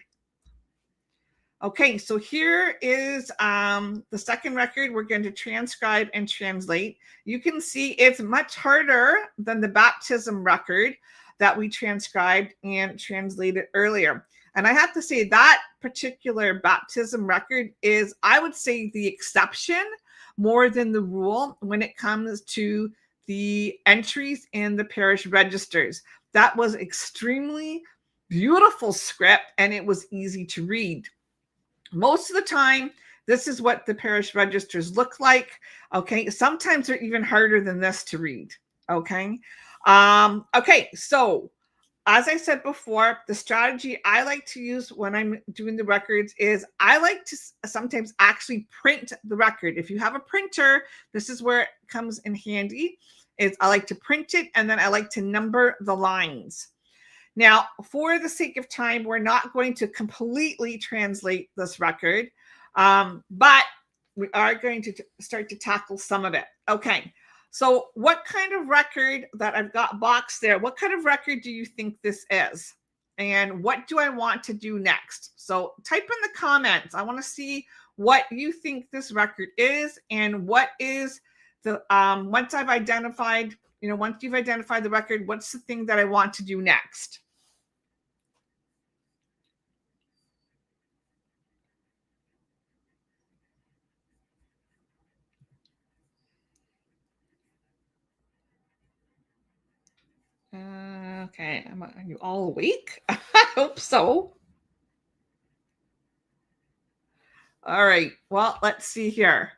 Okay, so here is the second record we're going to transcribe and translate. You can see it's much harder than the baptism record that we transcribed and translated earlier. And I have to say that particular baptism record is, I would say, the exception more than the rule when it comes to the entries in the parish registers. That was extremely beautiful script, and it was easy to read. Most of the time, this is what the parish registers look like. Okay, sometimes they're even harder than this to read. Okay, okay, so as I said before, the strategy I like to use when I'm doing the records is I like to sometimes actually print the record. If you have a printer, this is where it comes in handy. Is I like to print it, and then I like to number the lines. Now, for the sake of time, we're not going to completely translate this record, but we are going to start to tackle some of it. Okay, so what kind of record that I've got boxed there, what kind of record do you think this is? And what do I want to do next? So type in the comments. I want to see what you think this record is, and what is the, once I've identified, once you've identified the record, what's the thing that I want to do next? Okay, are you all awake? I hope so. All right, well, let's see here.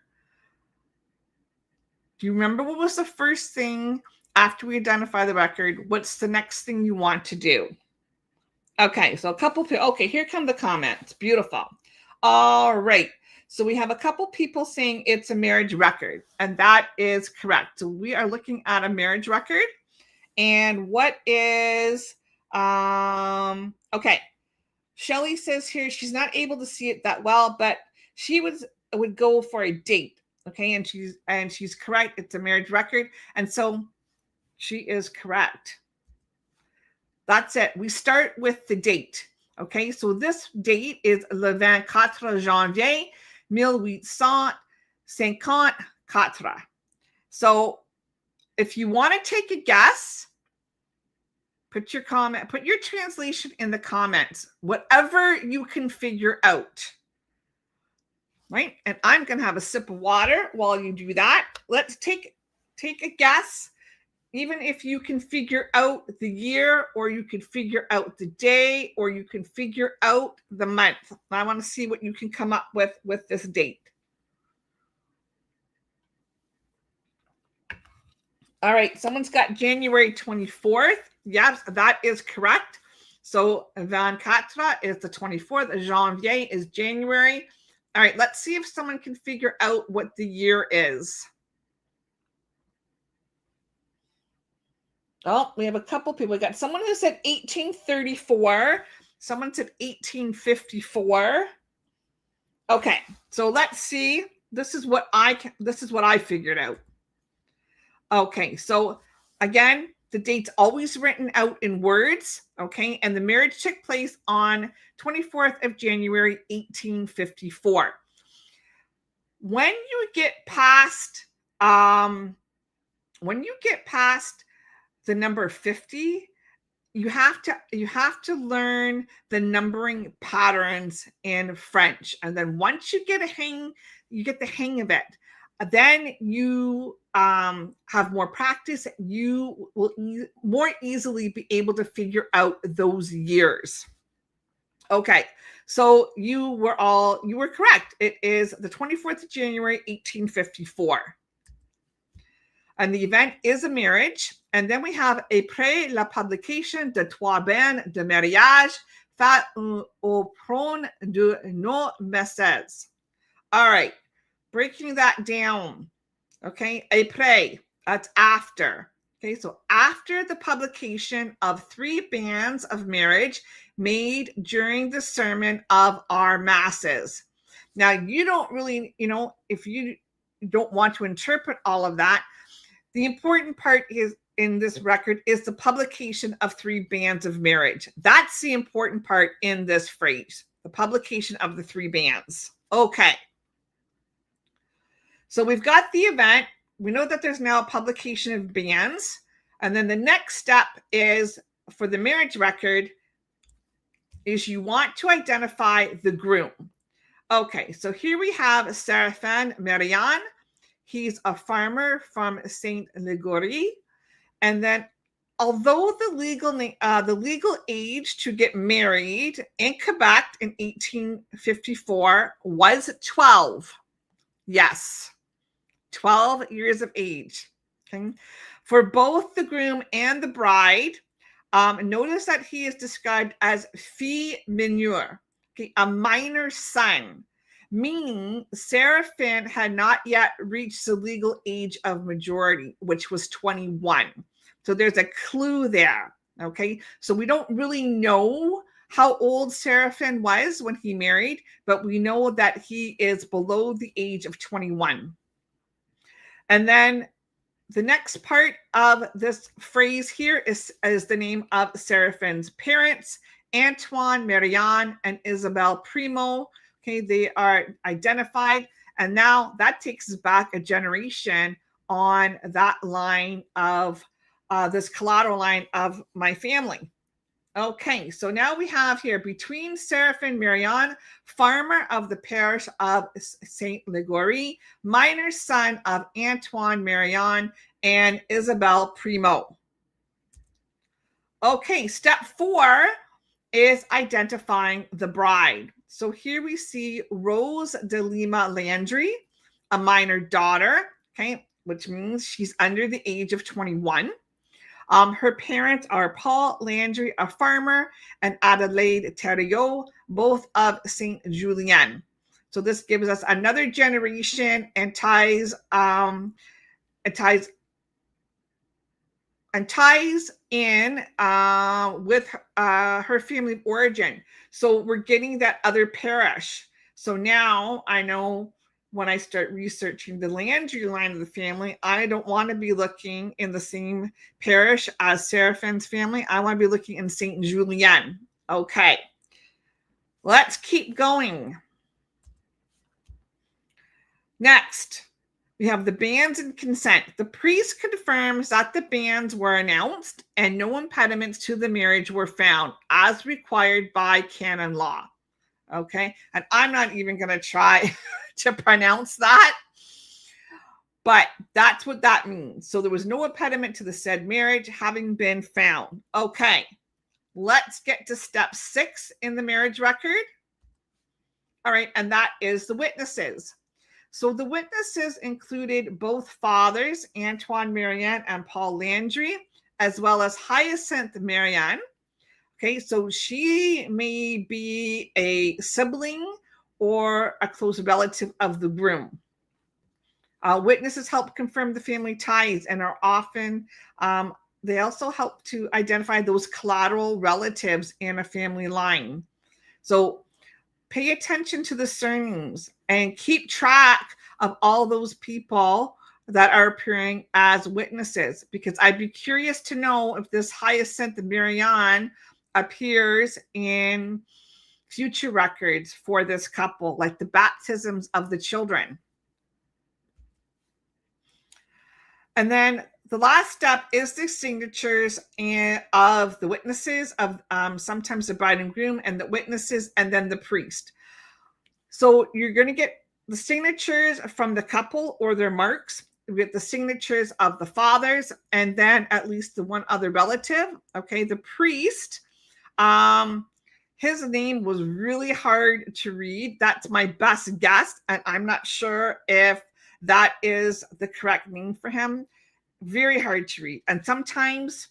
Do you remember what was the first thing after we identify the record? What's the next thing you want to do? Okay, so a couple people. Okay, here come the comments. Beautiful. All right. So we have a couple people saying it's a marriage record, and that is correct. So we are looking at a marriage record. And what is okay. Shelly says here she's not able to see it that well, but she would go for a date. Okay, and she's correct. It's a marriage record, and so she is correct. That's it. We start with the date. Okay, so this date is le 24 janvier 1854. So if you want to take a guess, put your translation in the comments, whatever you can figure out. Right? And I'm going to have a sip of water while you do that. Let's take a guess. even if you can figure out the year, or you can figure out the day, or you can figure out the month. I want to see what you can come up with this date. All right, someone's got January 24th. Yes, that is correct. So 24 is the 24th. Janvier is January. All right, let's see if someone can figure out what the year is. Oh, we have a couple people. We got someone who said 1834. Someone said 1854. Okay, so let's see. This is what I figured out. Okay, so again, the date's always written out in words, okay? And the marriage took place on 24th of January, 1854. When you get past the number 50, you have to learn the numbering patterns in French. And then once you get the hang of it, then you have more practice. You will more easily be able to figure out those years. Okay, so you were correct. It is the 24th of January, 1854. And the event is a marriage. And then we have après la publication de trois bains de mariage fait au prône de nos messes. All right, breaking that down. Okay, après, that's after. Okay, so after the publication of 3 banns of marriage made during the sermon of our masses. Now, you don't really, if you don't want to interpret all of that, the important part is in this record is the publication of 3 banns of marriage. That's the important part in this phrase, the publication of the 3 banns. Okay. So we've got the event. We know that there's now a publication of banns. And then the next step is for the marriage record is you want to identify the groom. Okay, so here we have Séraphin Marian. He's a farmer from Saint Legory. And then although the legal age to get married in Quebec in 1854 was 12. Yes, 12 years of age. Okay. For both the groom and the bride, notice that he is described as fils mineur, okay, a minor son, meaning Séraphin had not yet reached the legal age of majority, which was 21. So there's a clue there, okay? So we don't really know how old Séraphin was when he married, but we know that he is below the age of 21. And then the next part of this phrase here is the name of Séraphin's parents, Antoine Marian and Isabelle Primo. Okay, they are identified. And now that takes us back a generation on that line of this collateral line of my family. Okay, so now we have here between Séraphin Marian, farmer of the parish of Saint Legory, minor son of Antoine Marian and Isabelle Primo. Okay, step 4 is identifying the bride. So here we see Rose de Lima Landry, a minor daughter, okay, which means she's under the age of 21. Her parents are Paul Landry, a farmer, and Adelaide Thériault, both of Saint Julien. So this gives us another generation and ties in with her family of origin. So we're getting that other parish. So now I know when I start researching the Landry line of the family, I don't want to be looking in the same parish as Séraphin's family. I want to be looking in Saint Julien. Okay, let's keep going. Next, we have the banns and consent. The priest confirms that the banns were announced and no impediments to the marriage were found as required by canon law. Okay, and I'm not even going to try to pronounce that. But that's what that means. So there was no impediment to the said marriage having been found. Okay, let's get to step 6 in the marriage record. All right, and that is the witnesses. So the witnesses included both fathers, Antoine Marianne and Paul Landry, as well as Hyacinth Marianne. Okay, so she may be a sibling or a close relative of the groom. Witnesses help confirm the family ties and are often, they also help to identify those collateral relatives in a family line. So pay attention to the surnames and keep track of all those people that are appearing as witnesses, because I'd be curious to know if this Hyacinth Marianne appears in future records for this couple, like the baptisms of the children. And then the last step is the signatures of the witnesses, of sometimes the bride and groom, and the witnesses, and then the priest. So you're going to get the signatures from the couple or their marks. You get the signatures of the fathers, and then at least the one other relative. Okay, the priest, his name was really hard to read. That's my best guess, and I'm not sure if that is the correct name for him. Very hard to read. And sometimes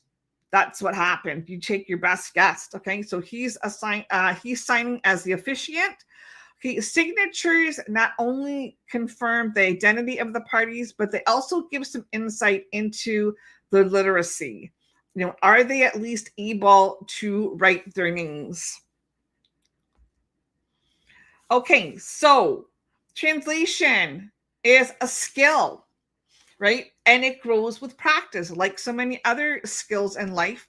that's what happened. You take your best guess. Okay, so he's signing as the officiant. Okay, signatures not only confirm the identity of the parties, but they also give some insight into their literacy. You know, are they at least able to write their names? Okay, so translation is a skill, right? And it grows with practice, like so many other skills in life.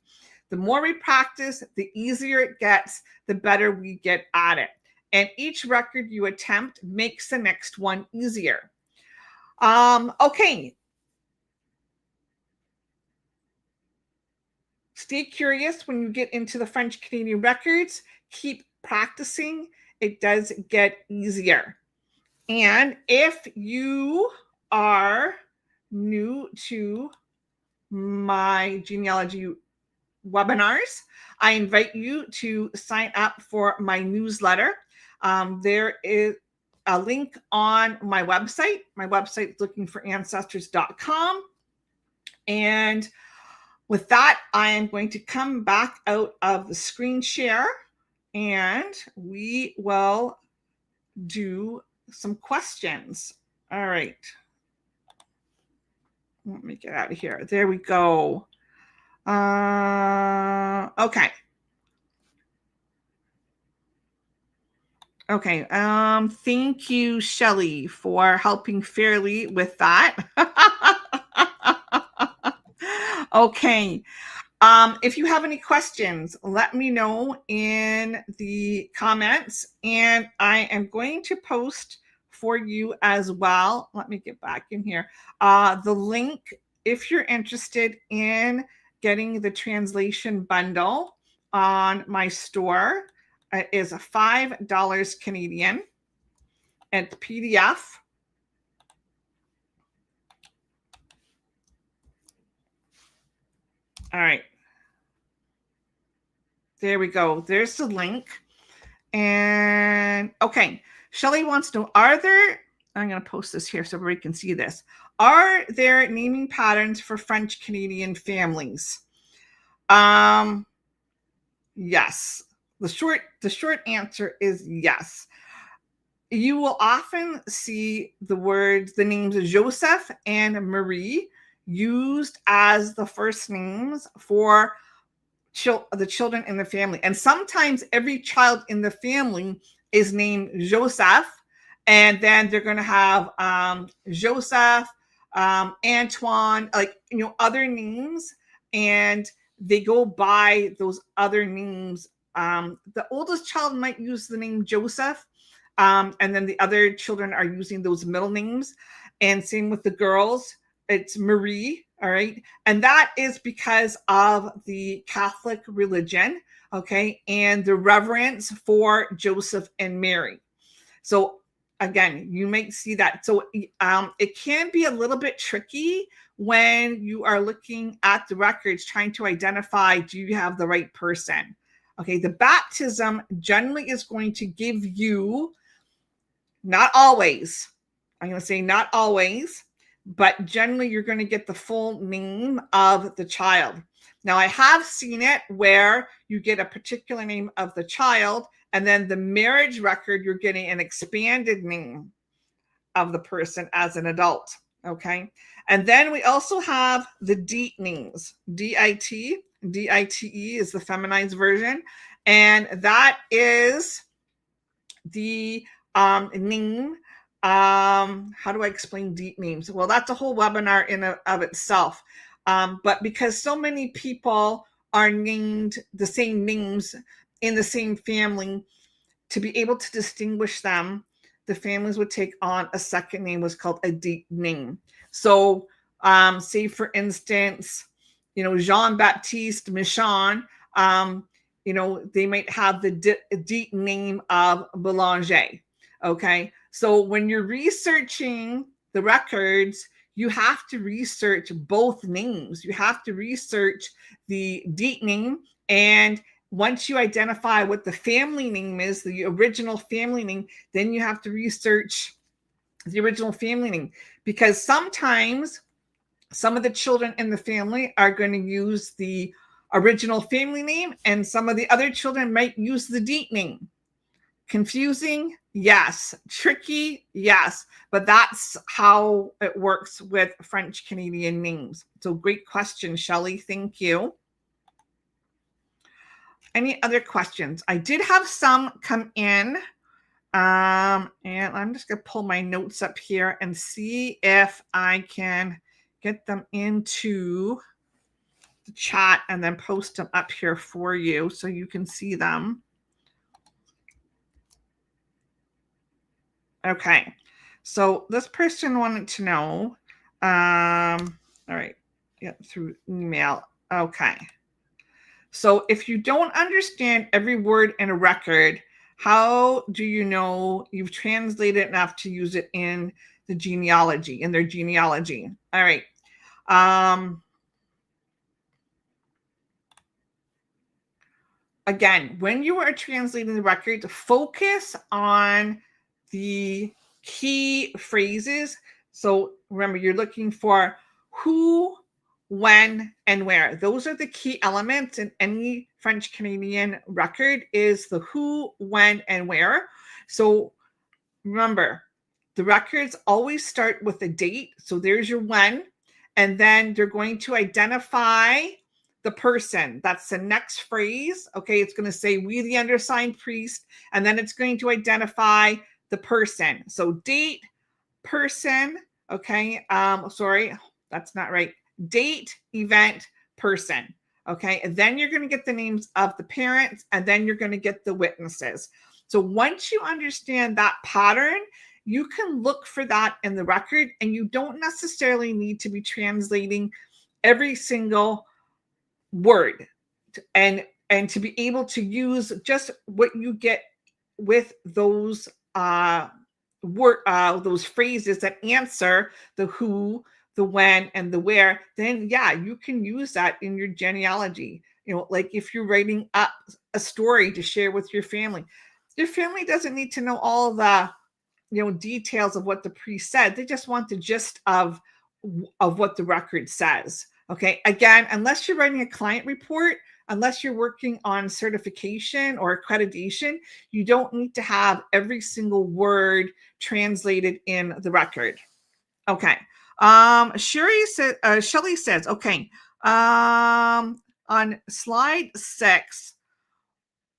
The more we practice, the easier it gets, the better we get at it. And each record you attempt makes the next one easier. Okay. Stay curious when you get into the French Canadian records. Keep practicing. It does get easier. And if you are new to my genealogy webinars, I invite you to sign up for my newsletter. There is a link on my website. My website is lookingforancestors.com. And with that, I am going to come back out of the screen share and we will do some questions. All right. Let me get out of here. There we go. Okay. Okay. Thank you, Shelley, for helping fairly with that. Okay. If you have any questions, let me know in the comments, and I am going to post for you as well. Let me get back in here. The link, if you're interested in getting the translation bundle on my store, is $5 Canadian. It's PDF. All right. There we go. There's the link. And okay, Shelley wants to know, I'm going to post this here so everybody can see this. Are there naming patterns for French Canadian families? Yes. The short answer is yes. You will often see the names Joseph and Marie used as the first names for the children in the family. And sometimes every child in the family is named Joseph, and then they're going to have Joseph, Antoine, other names, and they go by those other names. The oldest child might use the name Joseph, and then the other children are using those middle names. And same with the girls, it's Marie. All right. And that is because of the Catholic religion, okay, and the reverence for Joseph and Mary. So again, you might see that. So it can be a little bit tricky when you are looking at the records, trying to identify, do you have the right person? Okay, the baptism generally is going to give you, not always, I'm going to say not always, but generally you're going to get the full name of the child. Now, I have seen it where you get a particular name of the child, and then the marriage record, you're getting an expanded name of the person as an adult. Okay. And then we also have the DIT names. DIT, DITE is the feminized version. And that is the name. How do I explain DIT names? Well, that's a whole webinar in of itself. But because so many people are named the same names in the same family, to be able to distinguish them, the families would take on a second name, was called a DIT name. So say for instance, Jean-Baptiste Michon, they might have the DIT name of Boulanger. Okay. So when you're researching the records, you have to research both names. You have to research the DIT name, and once you identify what the family name is, the original family name, then you have to research the original family name, because sometimes some of the children in the family are going to use the original family name, and some of the other children might use the DIT name. Confusing? Yes. Tricky? Yes. But that's how it works with French Canadian names. So great question, Shelley. Thank you. Any other questions? I did have some come in. And I'm just going to pull my notes up here and see if I can get them into the chat and then post them up here for you so you can see them. Okay. So this person wanted to know, all right, yeah, through email. Okay. So if you don't understand every word in a record, how do you know you've translated enough to use it in the genealogy, in their genealogy? All right. Again, when you are translating the record, focus on the key phrases. So remember, you're looking for who, when, and where. Those are the key elements in any French Canadian record, is the who, when, and where. So remember, the records always start with a date. So there's your when, and then they're going to identify the person. That's the next phrase. Okay, it's going to say, we the undersigned priest, and then it's going to identify the person. So date, person. Okay, sorry, that's not right. Date, event, person. Okay, and then you're going to get the names of the parents, and then you're going to get the witnesses. So once you understand that pattern, you can look for that in the record, and you don't necessarily need to be translating every single word, and to be able to use just what you get with those those phrases that answer the who, the when, and the where. Then yeah, you can use that in your genealogy. Like if you're writing up a story to share with your family doesn't need to know all the details of what the priest said. They just want the gist of what the record says. Okay, again, unless you're writing a client report, unless you're working on certification or accreditation, you don't need to have every single word translated in the record. Okay. Shelley says, okay, on slide 6,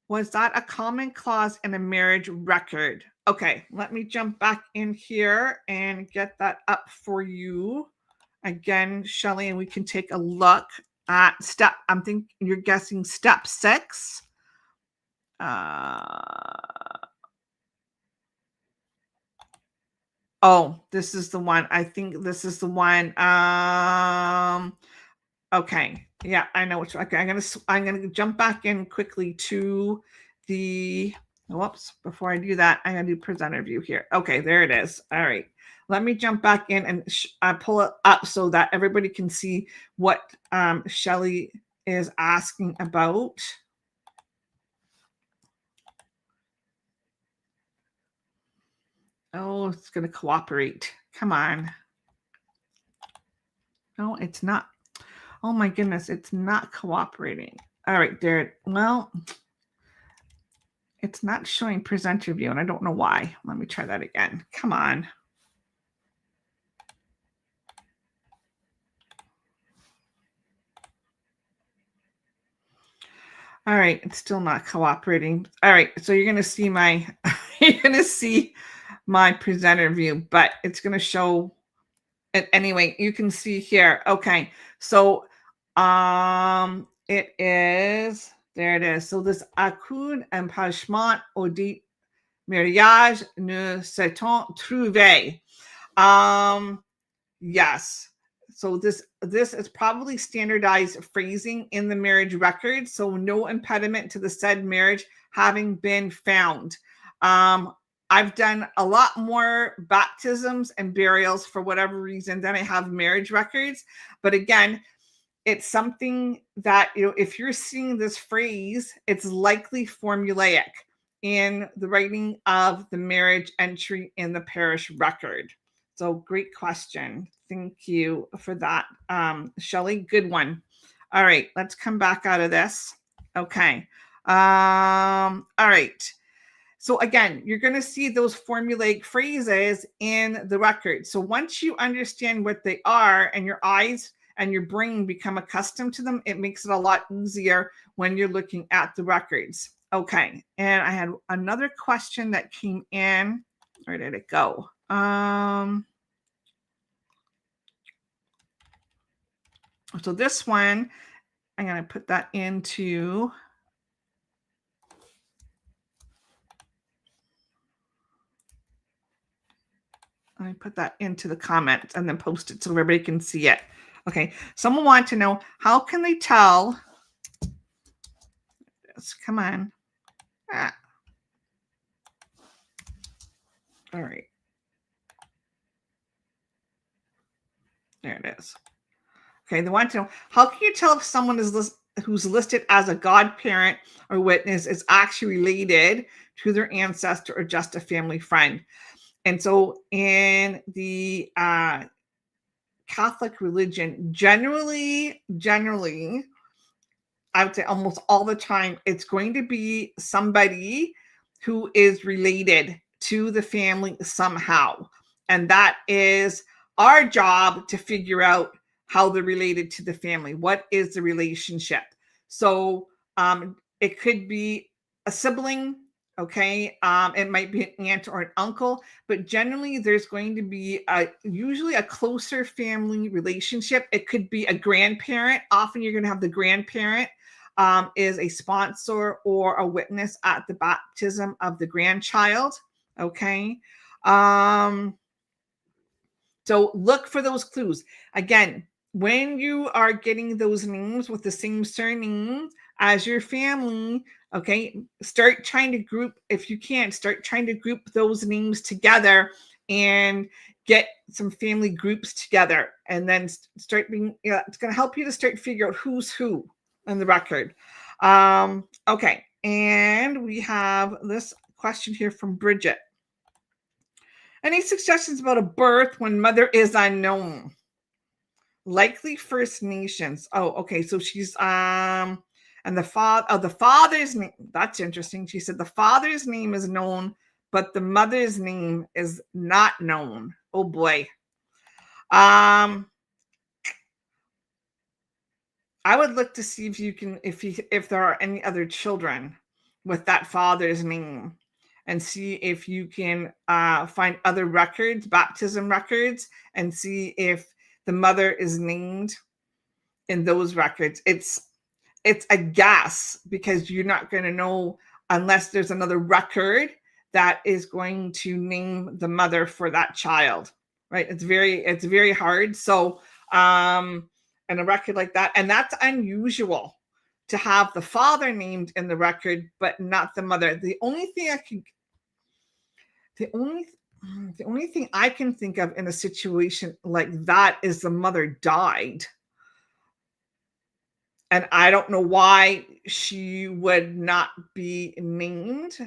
was that a common clause in a marriage record? Okay, let me jump back in here and get that up for you again, Shelley, and we can take a look at I'm thinking you're guessing step 6. Oh, this is the one. I think this is the one. Okay. Yeah, I know which. Okay, I'm gonna jump back in quickly to the. Whoops, before I do that, I'm going to do presenter view here. Okay, there it is. All right. Let me jump back in and pull it up so that everybody can see what Shelly is asking about. Oh, it's going to cooperate. Come on. No, it's not. Oh my goodness, it's not cooperating. All right, there. Well, it's not showing presenter view, and I don't know why. Let me try that again. Come on. All right, it's still not cooperating. All right, so you're going to see my you're going to see my presenter view, but it's going to show it anyway. You can see here. Okay, so it is, there it is. So this aucun empêchement au mariage ne s'est-on trouvé. Yes. So this is probably standardized phrasing in the marriage record. So no impediment to the said marriage having been found. I've done a lot more baptisms and burials for whatever reason than I have marriage records. But again, it's something that, if you're seeing this phrase, it's likely formulaic in the writing of the marriage entry in the parish record. So great question. Thank you for that, Shelly. Good one. All right, let's come back out of this. Okay. All right. So again, you're going to see those formulaic phrases in the record. So once you understand what they are and your eyes and your brain become accustomed to them, it makes it a lot easier when you're looking at the records. Okay. And I had another question that came in. Where did it go? So this one, I'm going to put that into, let me put that into the comments and then post it so everybody can see it. Okay. Someone wanted to know, how can they tell? Yes, come on. Ah. All right. There it is. Okay. They want to know, how can you tell if someone is who's listed as a godparent or witness is actually related to their ancestor or just a family friend? And so in the Catholic religion, generally, I would say almost all the time, it's going to be somebody who is related to the family somehow. And that is our job to figure out how they're related to the family. What is the relationship? So it could be a sibling. Okay. It might be an aunt or an uncle, but generally there's going to be usually a closer family relationship. It could be a grandparent. Often you're going to have the grandparent is a sponsor or a witness at the baptism of the grandchild. Okay. So look for those clues. Again, when you are getting those names with the same surname as your family, okay, start trying to group, if you can, start trying to group those names together and get some family groups together. And then start being, it's going to help you to start figure out who's who in the record. Okay. And we have this question here from Bridget. Any suggestions about a birth when mother is unknown? Likely First Nations. Oh, okay. So she's and the father's name. That's interesting. She said the father's name is known, but the mother's name is not known. Oh boy. I would look to see if you can, if there are any other children with that father's name, and see if you can find other records, baptism records, and see if the mother is named in those records. It's a guess because you're not going to know unless there's another record that is going to name the mother for that child, right? It's very hard. So, and a record like that, and that's unusual. to have the father named in the record, but not the mother. The only thing I can think of in a situation like that is the mother died. And I don't know why she would not be named.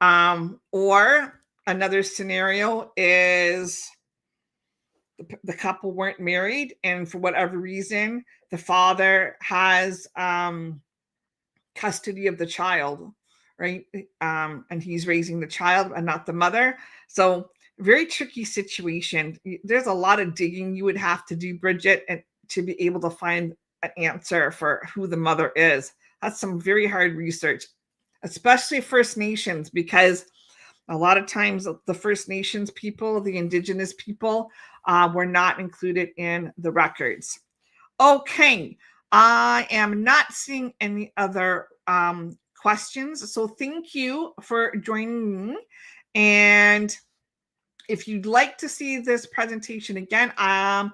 Or another scenario is the couple weren't married, and for whatever reason, the father has custody of the child, right? And he's raising the child and not the mother. So very tricky situation. There's a lot of digging you would have to do, Bridget, and to be able to find an answer for who the mother is. That's some very hard research, especially First Nations, because a lot of times the First Nations people, the Indigenous people, were not included in the records. Okay, I am not seeing any other questions. So thank you for joining me. And if you'd like to see this presentation again, I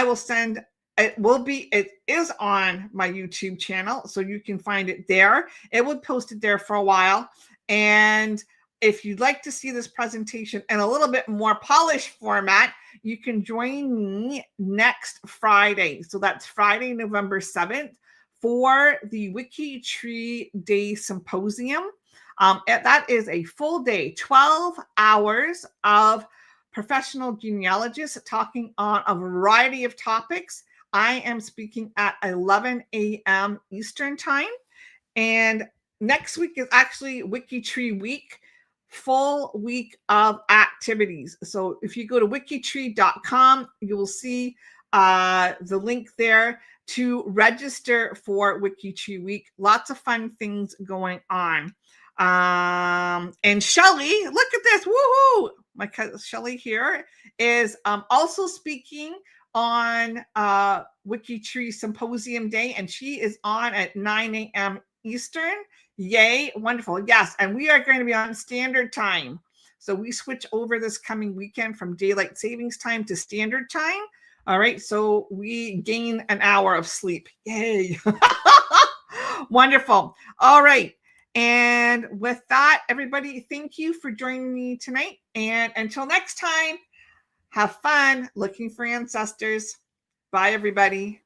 will send, it is on my YouTube channel, so you can find it there. It will post it there for a while. And if you'd like to see this presentation in a little bit more polished format, you can join me next Friday. So that's Friday, November 7th for the Wiki Tree Day Symposium. That is a full day, 12 hours of professional genealogists talking on a variety of topics. I am speaking at 11 a.m. Eastern time. And next week is actually Wiki Tree Week, full week of activities. So if you go to wikitree.com, you will see the link there to register for Wiki Tree Week. Lots of fun things going on. And Shelly, look at this, woohoo! My cousin Shelly here is also speaking on Wiki Tree Symposium Day, and she is on at 9 a.m. Eastern. Yay, wonderful. Yes, and we are going to be on standard time. So we switch over this coming weekend from daylight savings time to standard time. All right, so we gain an hour of sleep. Yay. Wonderful. All right. And with that, everybody, thank you for joining me tonight. And until next time, have fun looking for ancestors. Bye, everybody.